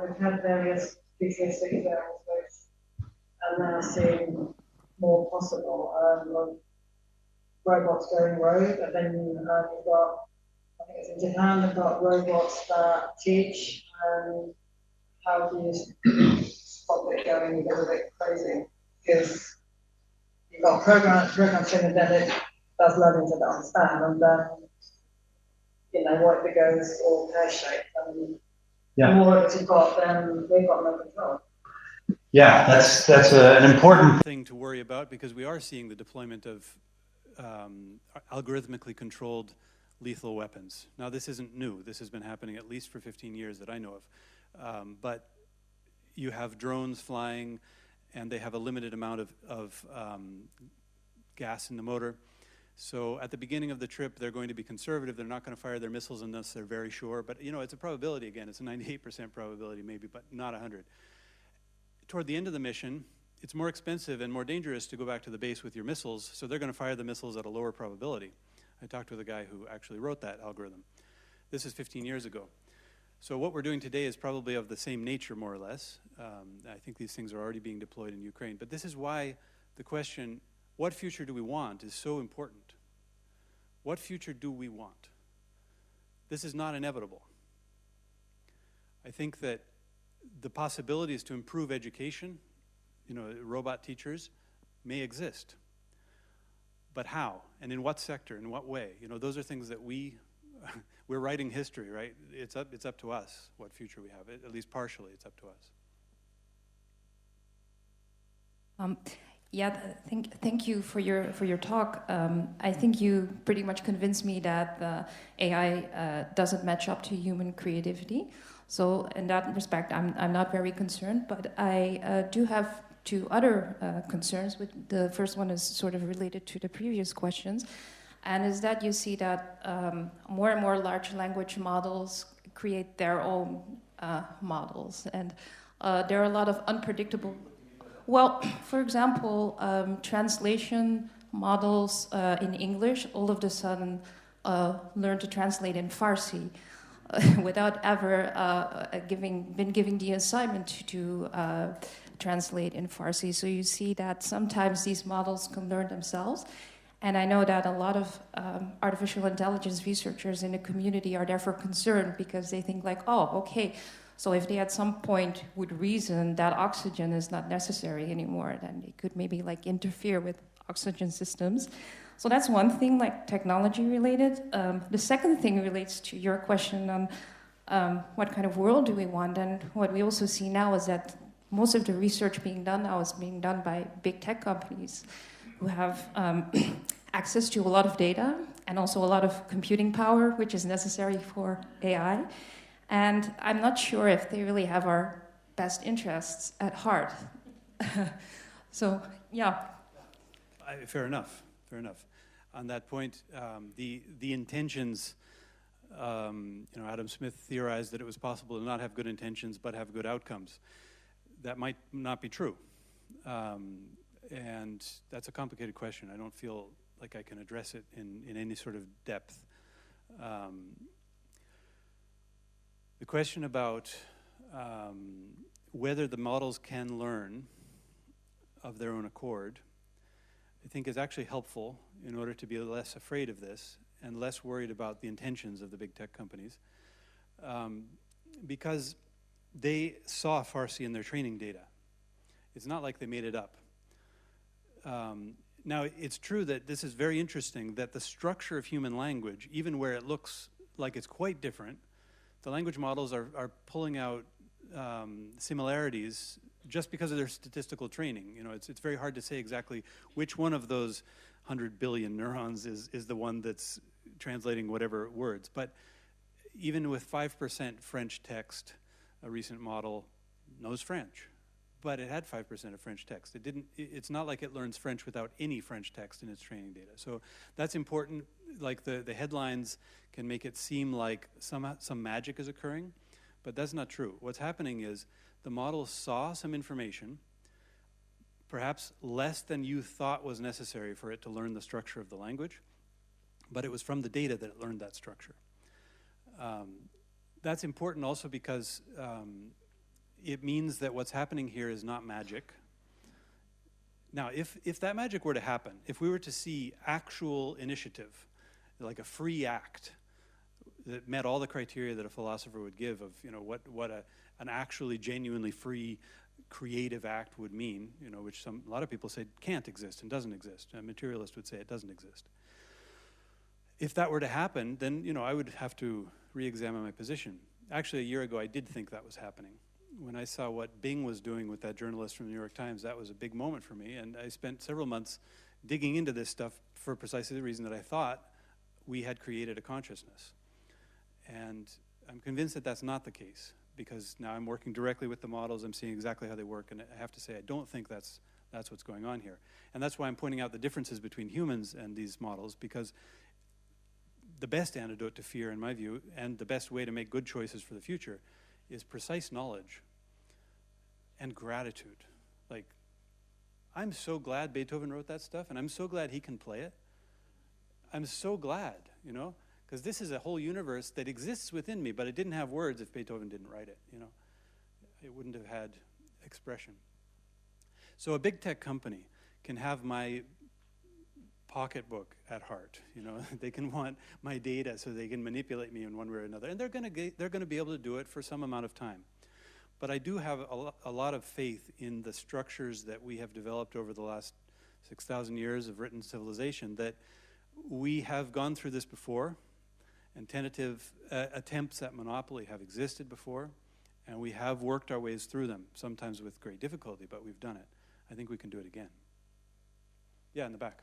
We've had various futuristic films which are now seeing more possible of robots going rogue, and then you've got, I think it's in Japan, they've got robots that teach, and how do you stop it going a little bit crazy? Because you've got program training, then it does learning to understand, and then, you know, what if it goes all pear-shaped, and the more of it you've got, then we've got no control. Yeah, that's an important thing to worry about, because we are seeing the deployment of algorithmically controlled lethal weapons. Now, this isn't new. This has been happening at least for 15 years that I know of. But you have drones flying, and they have a limited amount of gas in the motor. So at the beginning of the trip, they're going to be conservative. They're not going to fire their missiles unless they're very sure. But, you know, it's a probability, again. It's a 98% probability maybe, but not 100. Toward the end of the mission, it's more expensive and more dangerous to go back to the base with your missiles, so they're going to fire the missiles at a lower probability. I talked with a guy who actually wrote that algorithm. This is 15 years ago. So what we're doing today is probably of the same nature, more or less. I think these things are already being deployed in Ukraine. But this is why the question, what future do we want, is so important. What future do we want? This is not inevitable. I think that the possibilities to improve education, you know, robot teachers, may exist. But how? And in what sector? In what way? You know, those are things that we're writing history, right? It's up to us what future we have. At least partially, it's up to us. Yeah, thank you for your talk. I think you pretty much convinced me that the AI doesn't match up to human creativity. So in that respect, I'm not very concerned. But I do have two other concerns. The first one is sort of related to the previous questions, and is that you see that more and more large language models create their own models, and there are a lot of unpredictable. Well, for example, translation models in English all of a sudden learn to translate in Farsi without ever been given the assignment to translate in Farsi. So you see that sometimes these models can learn themselves. And I know that a lot of artificial intelligence researchers in the community are therefore concerned, because they think like, oh, okay, so if they at some point would reason that oxygen is not necessary anymore, then they could maybe like interfere with oxygen systems. So that's one thing, like technology related. The second thing relates to your question on what kind of world do we want. And what we also see now is that most of the research being done now is being done by big tech companies who have access to a lot of data and also a lot of computing power, which is necessary for AI. And I'm not sure if they really have our best interests at heart. So, yeah. Fair enough. On that point, the intentions, you know, Adam Smith theorized that it was possible to not have good intentions but have good outcomes. That might not be true. And that's a complicated question. I don't feel like I can address it in any sort of depth. The question about whether the models can learn of their own accord, I think is actually helpful in order to be less afraid of this and less worried about the intentions of the big tech companies, because they saw Farsi in their training data. It's not like they made it up. Now, it's true that this is very interesting, that the structure of human language, even where it looks like it's quite different, the language models are pulling out similarities just because of their statistical training. You know, it's very hard to say exactly which one of those 100 billion neurons is the one that's translating whatever words. But even with 5% French text, a recent model knows French, but it had 5% of French text. It's not like it learns French without any French text in its training data. So that's important. Like the headlines can make it seem like some magic is occurring, but that's not true. What's happening is the model saw some information, perhaps less than you thought was necessary for it to learn the structure of the language, but it was from the data that it learned that structure. That's important also because it means that what's happening here is not magic. Now, if that magic were to happen, if we were to see actual initiative, like a free act, that met all the criteria that a philosopher would give of, you know, what an actually genuinely free creative act would mean, you know, which a lot of people say can't exist and doesn't exist. A materialist would say it doesn't exist. If that were to happen, then, you know, I would have to re-examine my position. Actually, a year ago, I did think that was happening. When I saw what Bing was doing with that journalist from the New York Times, that was a big moment for me, and I spent several months digging into this stuff for precisely the reason that I thought we had created a consciousness. And I'm convinced that that's not the case, because now I'm working directly with the models, I'm seeing exactly how they work, and I have to say I don't think that's what's going on here. And that's why I'm pointing out the differences between humans and these models, because the best antidote to fear, in my view, and the best way to make good choices for the future is precise knowledge and gratitude. Like, I'm so glad Beethoven wrote that stuff, and I'm so glad he can play it. I'm so glad, you know, because this is a whole universe that exists within me, but it didn't have words if Beethoven didn't write it, you know. It wouldn't have had expression. So a big tech company can have my pocketbook at heart, you know. They can want my data so they can manipulate me in one way or another, and they're going to be able to do it for some amount of time. But I do have a lot of faith in the structures that we have developed over the last 6,000 years of written civilization, that we have gone through this before, and tentative attempts at monopoly have existed before, and we have worked our ways through them, sometimes with great difficulty, but we've done it. I think we can do it again. Yeah, in the back.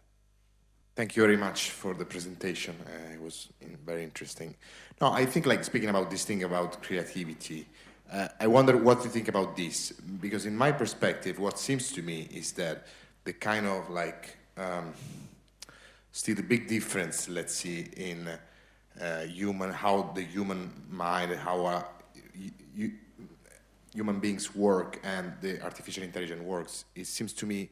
Thank you very much for the presentation. It was very interesting. No, I think, like, speaking about this thing about creativity, I wonder what you think about this, because in my perspective, what seems to me is that the kind of like still the big difference, let's see, in how the human mind, how human beings work and the artificial intelligence works, it seems to me,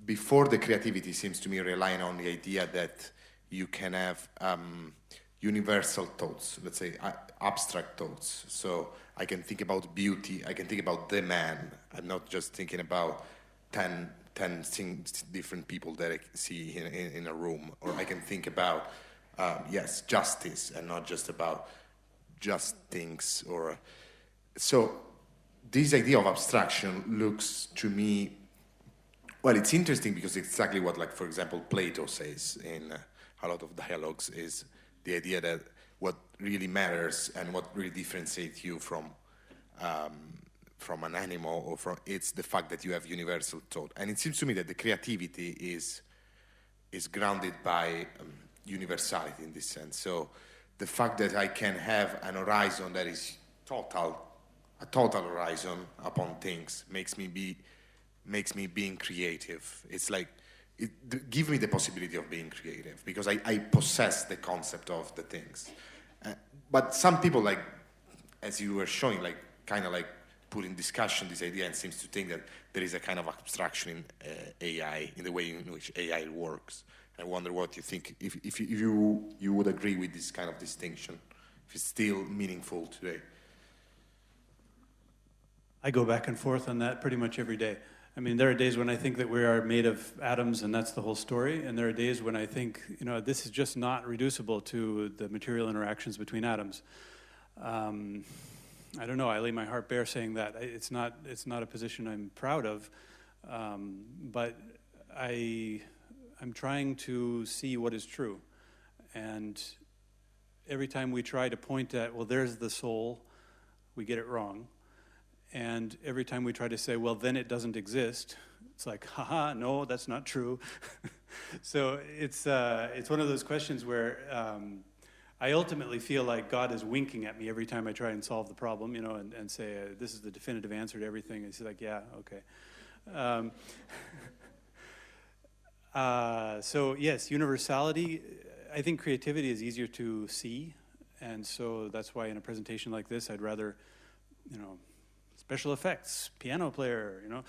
before the creativity seems to me relying on the idea that you can have universal thoughts, let's say abstract thoughts. So I can think about beauty, I can think about the man. I'm not just thinking about 10 different people that I see in a room. Or I can think about, yes, justice, and not just about just things. So this idea of abstraction looks to me, well, it's interesting because it's exactly what, like, for example, Plato says in a lot of dialogues, is the idea that what really matters and what really differentiates you from an animal, or it's the fact that you have universal thought. And it seems to me that the creativity is grounded by universality in this sense. So the fact that I can have an horizon that is a total horizon upon things makes me being creative. It's like, give me the possibility of being creative, because I possess the concept of the things. But some people, like, as you were showing, like, kind of like put in discussion this idea and seems to think that there is a kind of abstraction in AI, in the way in which AI works. I wonder what you think, if you would agree with this kind of distinction, if it's still meaningful today. I go back and forth on that pretty much every day. I mean, there are days when I think that we are made of atoms and that's the whole story, and there are days when I think, you know, this is just not reducible to the material interactions between atoms. I don't know, I lay my heart bare saying that. It's not a position I'm proud of, but I'm trying to see what is true. And every time we try to point at, well, there's the soul, we get it wrong. And every time we try to say, well, then it doesn't exist, it's like, haha, no, that's not true. So it's one of those questions where I ultimately feel like God is winking at me every time I try and solve the problem, you know, and say, this is the definitive answer to everything. And he's like, yeah, okay. So yes, universality. I think creativity is easier to see. And so that's why in a presentation like this, I'd rather, you know, special effects, piano player, you know.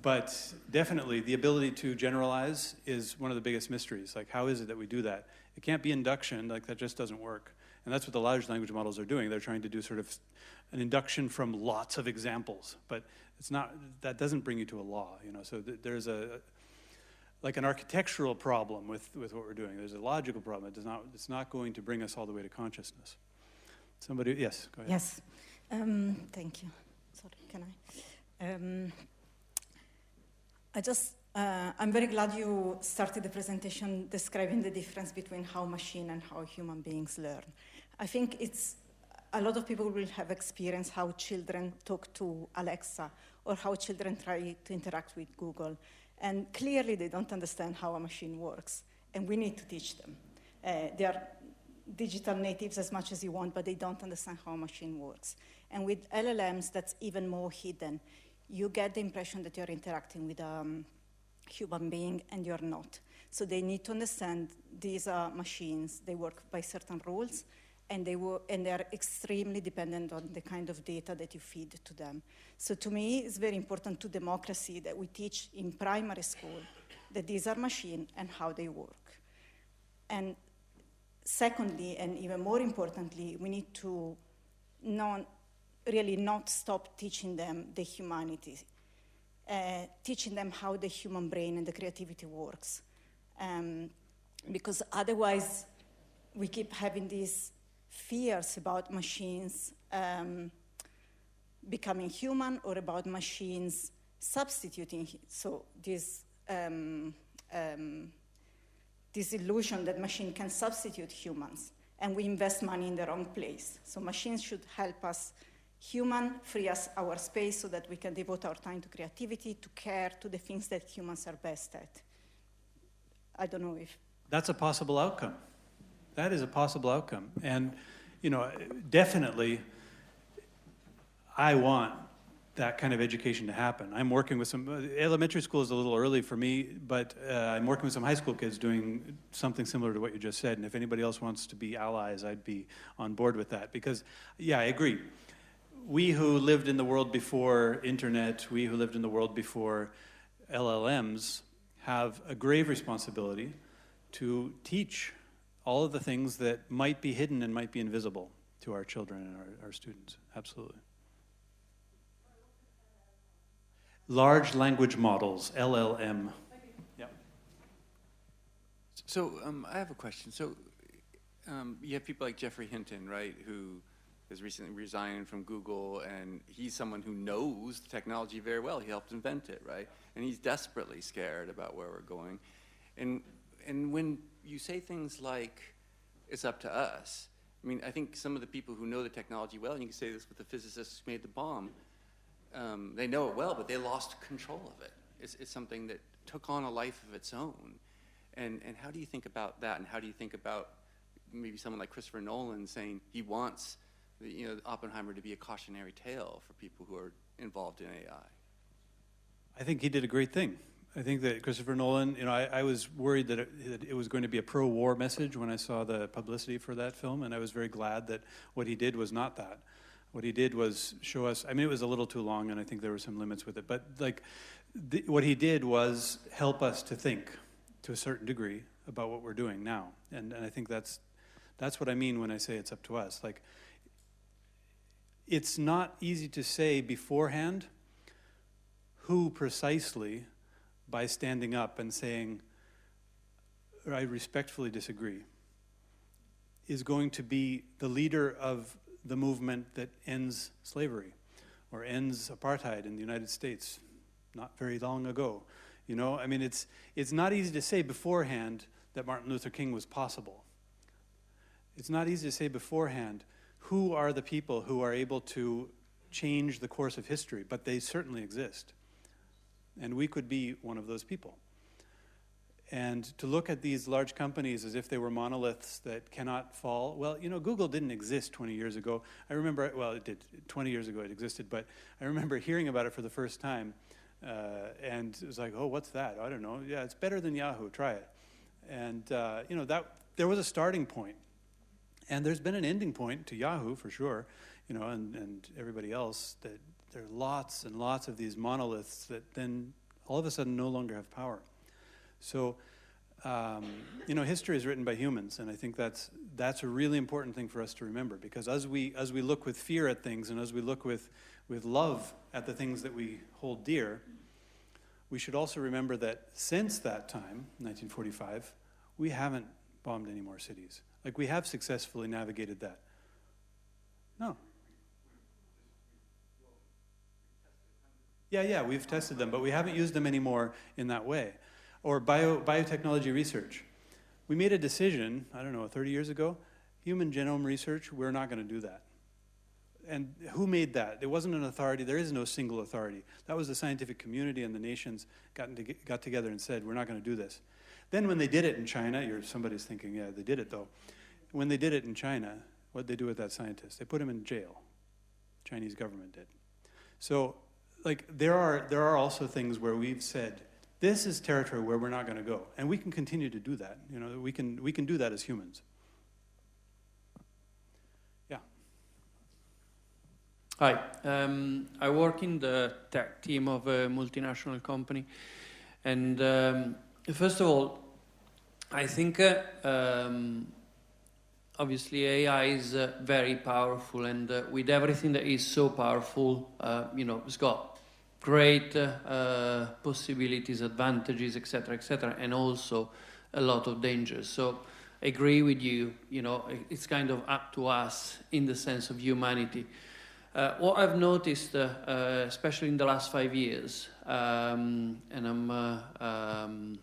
But definitely the ability to generalize is one of the biggest mysteries. Like, how is it that we do that? It can't be induction, like that just doesn't work. And that's what the large language models are doing. They're trying to do sort of an induction from lots of examples, but it's not, that doesn't bring you to a law, you know. So there's like an architectural problem with what we're doing. There's a logical problem. It's not going to bring us all the way to consciousness. Somebody, yes, go ahead. Yes, thank you. Sorry, can I? I'm very glad you started the presentation describing the difference between how machine and how human beings learn. I think a lot of people will have experienced how children talk to Alexa or how children try to interact with Google. And clearly they don't understand how a machine works, and we need to teach them. They are digital natives as much as you want, but they don't understand how a machine works. And with LLMs, that's even more hidden. You get the impression that you're interacting with a human being, and you're not. So they need to understand these are machines. They work by certain rules, and they are extremely dependent on the kind of data that you feed to them. So to me, it's very important to democracy that we teach in primary school that these are machines and how they work. And secondly, and even more importantly, we need to really not stop teaching them the humanity, teaching them how the human brain and the creativity works. Because otherwise, we keep having these fears about machines becoming human or about machines substituting. So this illusion that machine can substitute humans, and we invest money in the wrong place. So machines should help us free us our space so that we can devote our time to creativity, to care, to the things that humans are best at. I don't know if... That's a possible outcome. That is a possible outcome. And, definitely, I want that kind of education to happen. I'm working with elementary school is a little early for me, but I'm working with some high school kids doing something similar to what you just said. And if anybody else wants to be allies, I'd be on board with that. Because, yeah, I agree. We who lived in the world before internet, we who lived in the world before LLMs, have a grave responsibility to teach all of the things that might be hidden and might be invisible to our children and our students. Absolutely. Large language models, LLM. Yep. So I have a question. So you have people like Geoffrey Hinton, right, who has recently resigned from Google, and he's someone who knows the technology very well. He helped invent it, right? And he's desperately scared about where we're going. And when you say things like, it's up to us, I mean, I think some of the people who know the technology well, and you can say this with the physicists who made the bomb, they know it well, but they lost control of it. It's something that took on a life of its own. And how do you think about that? And how do you think about maybe someone like Christopher Nolan saying he wants Oppenheimer to be a cautionary tale for people who are involved in AI? I think he did a great thing. I think that Christopher Nolan, I was worried that it was going to be a pro-war message when I saw the publicity for that film, and I was very glad that what he did was not that. What he did was show us, I mean, it was a little too long, and I think there were some limits with it, but what he did was help us to think, to a certain degree, about what we're doing now. And I think that's what I mean when I say it's up to us. Like, it's not easy to say beforehand who precisely, by standing up and saying, I respectfully disagree, is going to be the leader of the movement that ends slavery or ends apartheid in the United States not very long ago. I mean, it's not easy to say beforehand that Martin Luther King was possible. It's not easy to say beforehand who are the people who are able to change the course of history, but they certainly exist. And we could be one of those people. And to look at these large companies as if they were monoliths that cannot fall, well, Google didn't exist 20 years ago. I remember, well, it did. 20 years ago it existed, but I remember hearing about it for the first time, and it was like, oh, what's that? I don't know. Yeah, it's better than Yahoo. Try it. And, that there was a starting point. And there's been an ending point to Yahoo, for sure, and everybody else, that there are lots and lots of these monoliths that then all of a sudden no longer have power. So, history is written by humans, and I think that's a really important thing for us to remember, because as we look with fear at things, and as we look with love at the things that we hold dear, we should also remember that since that time, 1945, we haven't bombed any more cities. Like, we have successfully navigated that. No. Yeah, we've tested them, but we haven't used them anymore in that way. Or biotechnology research. We made a decision, I don't know, 30 years ago, human genome research, we're not going to do that. And who made that? It wasn't an authority. There is no single authority. That was the scientific community and the nations got together and said, we're not going to do this. Then when they did it in China, somebody's thinking, yeah, they did it though. When they did it in China, what did they do with that scientist? They put him in jail. Chinese government did. So, like, there are also things where we've said, this is territory where we're not going to go. And we can continue to do that. You know, we can do that as humans. Yeah. Hi, I work in the tech team of a multinational company, and first of all, I think obviously AI is very powerful, and with everything that is so powerful, it's got great possibilities, advantages, etc., and also a lot of dangers. So I agree with you. You know, it's kind of up to us in the sense of humanity. What I've noticed, especially in the last 5 years, and I'm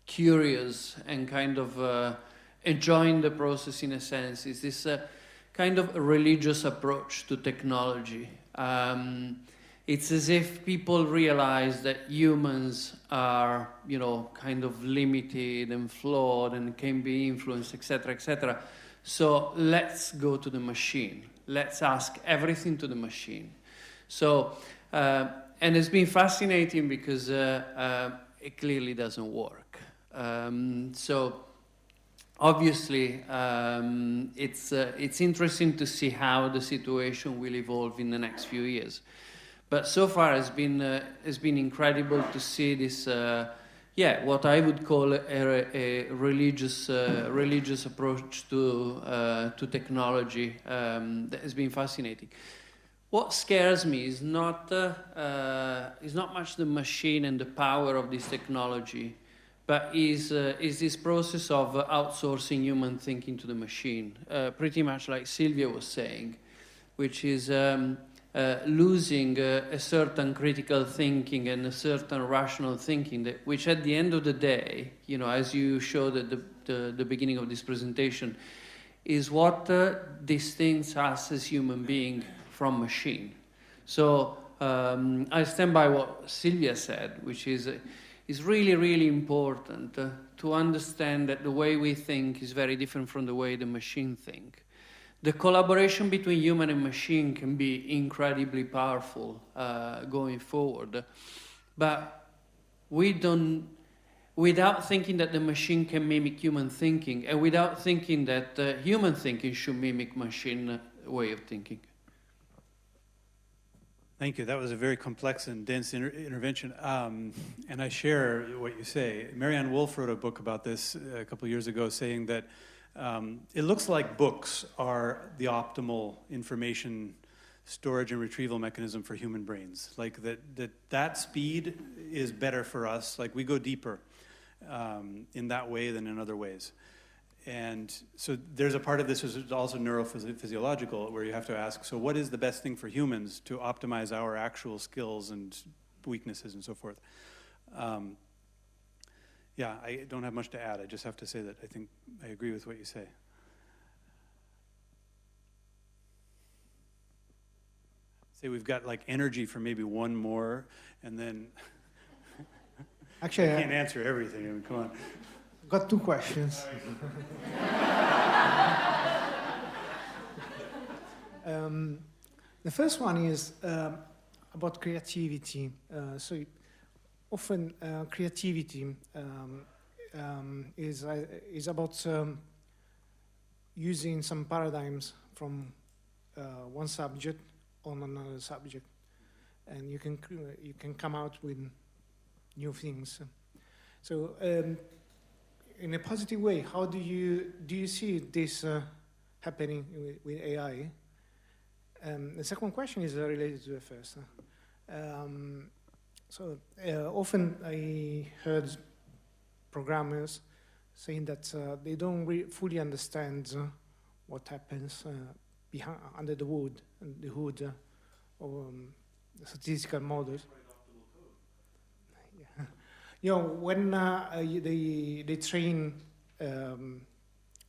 curious and kind of enjoying the process in a sense, is this kind of a religious approach to technology. It's as if people realize that humans are, kind of limited and flawed and can be influenced, etc. So let's go to the machine. Let's ask everything to the machine. So, and it's been fascinating because it clearly doesn't work. So obviously, it's interesting to see how the situation will evolve in the next few years. But so far, it's been incredible to see this. What I would call a religious approach to technology that has been fascinating. What scares me is not much the machine and the power of this technology, but is this process of outsourcing human thinking to the machine, pretty much like Sylvia was saying, which is losing a certain critical thinking and a certain rational thinking, which at the end of the day, as you showed at the beginning of this presentation, is what distinguishes us as human beings from machine. So I stand by what Sylvia said, which is really, really important to understand that the way we think is very different from the way the machine think. The collaboration between human and machine can be incredibly powerful going forward, but without thinking that the machine can mimic human thinking, and without thinking that human thinking should mimic machine way of thinking. Thank you. That was a very complex and dense intervention, and I share what you say. Marianne Wolf wrote a book about this a couple of years ago, saying that it looks like books are the optimal information storage and retrieval mechanism for human brains. Like that speed is better for us. Like, we go deeper in that way than in other ways. And so there's a part of this is also neurophysiological, where you have to ask, so what is the best thing for humans to optimize our actual skills and weaknesses and so forth? I don't have much to add. I just have to say that I think I agree with what you say. Say we've got like energy for maybe one more, and then actually I can't answer everything. I mean, come on. I've got two questions. The first one is about creativity. Often creativity is about using some paradigms from one subject on another subject, and you can come out with new things. So, in a positive way, how do you see this happening with AI? The second question is related to the first. So often I heard programmers saying that they don't fully understand what happens behind, under the hood, of the statistical models. Yeah. You know, when they train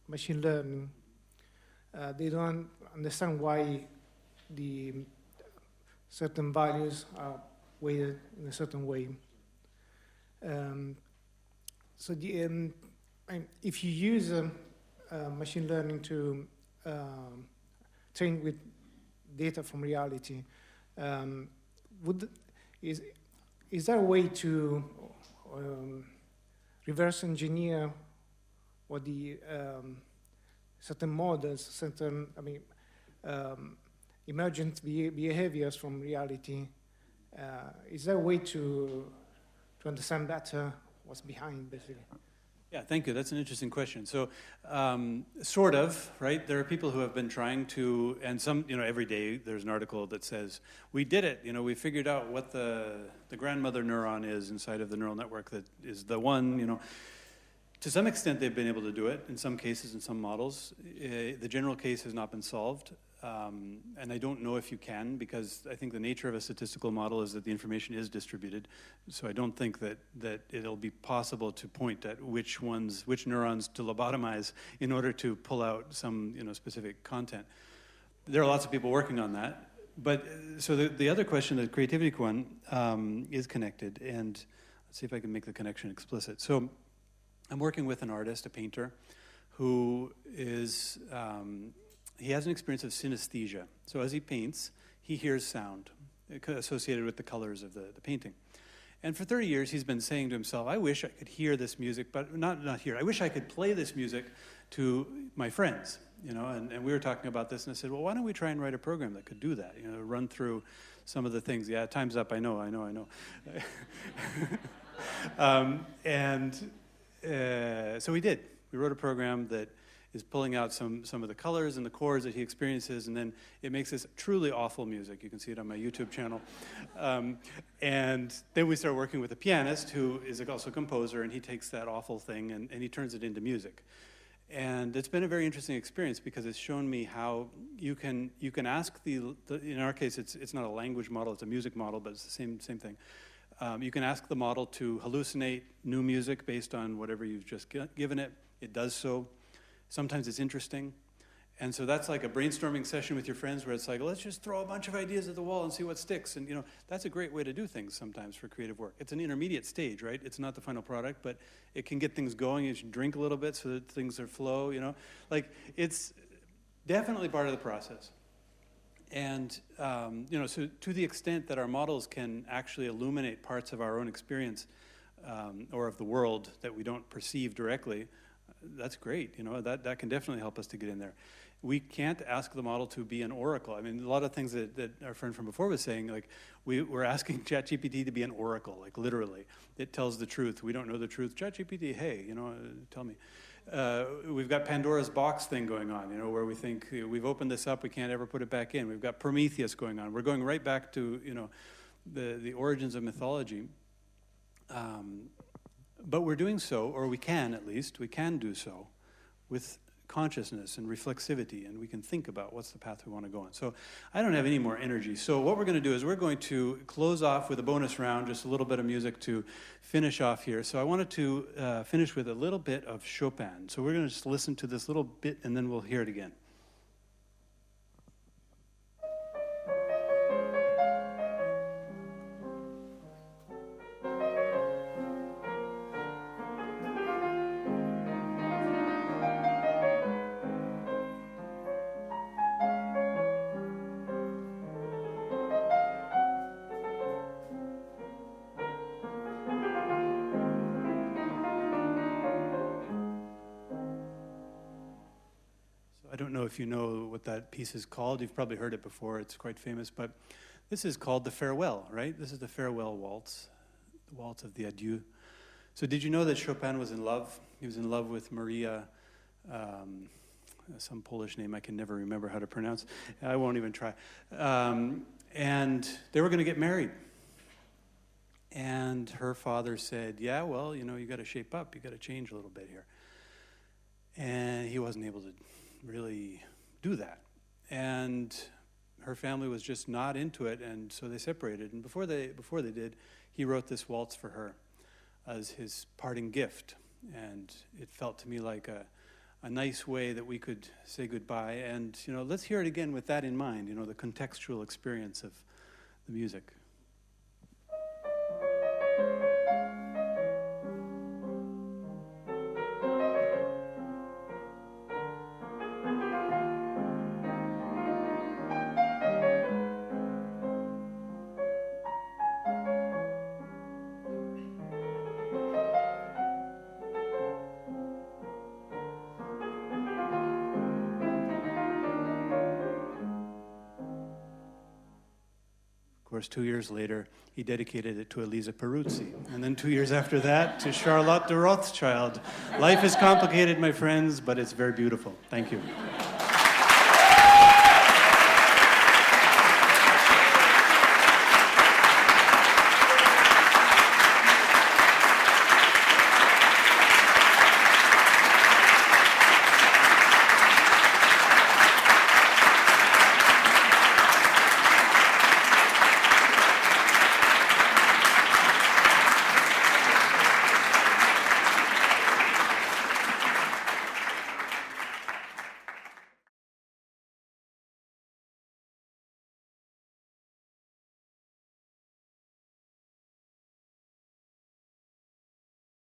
machine learning, they don't understand why the certain values are weighted in a certain way. So if you use machine learning to train with data from reality, is there a way to reverse engineer what the certain models, certain emergent behaviors from reality? Is there a way to understand better what's behind, basically? Yeah, thank you. That's an interesting question. So, sort of, right? There are people who have been trying to, and some, every day there's an article that says, we did it. We figured out what the grandmother neuron is inside of the neural network that is the one, To some extent, they've been able to do it in some cases, in some models. The general case has not been solved. And I don't know if you can, because I think the nature of a statistical model is that the information is distributed. So I don't think that it'll be possible to point at which neurons to lobotomize in order to pull out some specific content. There are lots of people working on that. But so the other question, the creativity one, is connected. And let's see if I can make the connection explicit. So I'm working with an artist, a painter, who is... he has an experience of synesthesia. So as he paints, he hears sound associated with the colors of the painting. And for 30 years, he's been saying to himself, I wish I could hear this music, but not here. I wish I could play this music to my friends, and we were talking about this, and I said, well, why don't we try and write a program that could do that, run through some of the things. Yeah, time's up, I know. So we did. We wrote a program that is pulling out some of the colors and the chords that he experiences, and then it makes this truly awful music. You can see it on my YouTube channel. And then we start working with a pianist who is also a composer, and he takes that awful thing and he turns it into music. And it's been a very interesting experience because it's shown me how you can ask in our case, it's not a language model, it's a music model, but it's the same thing. You can ask the model to hallucinate new music based on whatever you've just given it. It does so. Sometimes it's interesting. And so that's like a brainstorming session with your friends where it's like, let's just throw a bunch of ideas at the wall and see what sticks. And that's a great way to do things sometimes for creative work. It's an intermediate stage, right? It's not the final product, but it can get things going. You should drink a little bit so that things are flow, Like, it's definitely part of the process. And, so to the extent that our models can actually illuminate parts of our own experience or of the world that we don't perceive directly, that's great. That can definitely help us to get in there. We can't ask the model to be an oracle. I mean, a lot of things that our friend from before was saying, like, we're asking ChatGPT to be an oracle, like literally. It tells the truth. We don't know the truth. ChatGPT, hey, tell me. We've got Pandora's box thing going on, where we think we've opened this up, we can't ever put it back in. We've got Prometheus going on. We're going right back to, the origins of mythology. But we're doing so, or we can do so, with consciousness and reflexivity, and we can think about what's the path we want to go on. So I don't have any more energy. So what we're going to do is we're going to close off with a bonus round, just a little bit of music to finish off here. So I wanted to finish with a little bit of Chopin. So we're going to just listen to this little bit, and then we'll hear it again. I don't know if you know what that piece is called. You've probably heard it before. It's quite famous. But this is called the Farewell, right? This is the Farewell Waltz, the Waltz of the Adieu. So did you know that Chopin was in love? He was in love with Maria, some Polish name I can never remember how to pronounce. I won't even try. And they were going to get married. And her father said, yeah, well, you know, you got to shape up. You got to change a little bit here. And he wasn't able to really do that. And her family was just not into it, and so they separated. And before they did, he wrote this waltz for her as his parting gift. And it felt to me like a nice way that we could say goodbye. And, you know, let's hear it again with that in mind, you know, the contextual experience of the music. Of course, 2 years later, he dedicated it to Elisa Peruzzi. And then 2 years after that, to Charlotte de Rothschild. Life is complicated, my friends, but it's very beautiful. Thank you.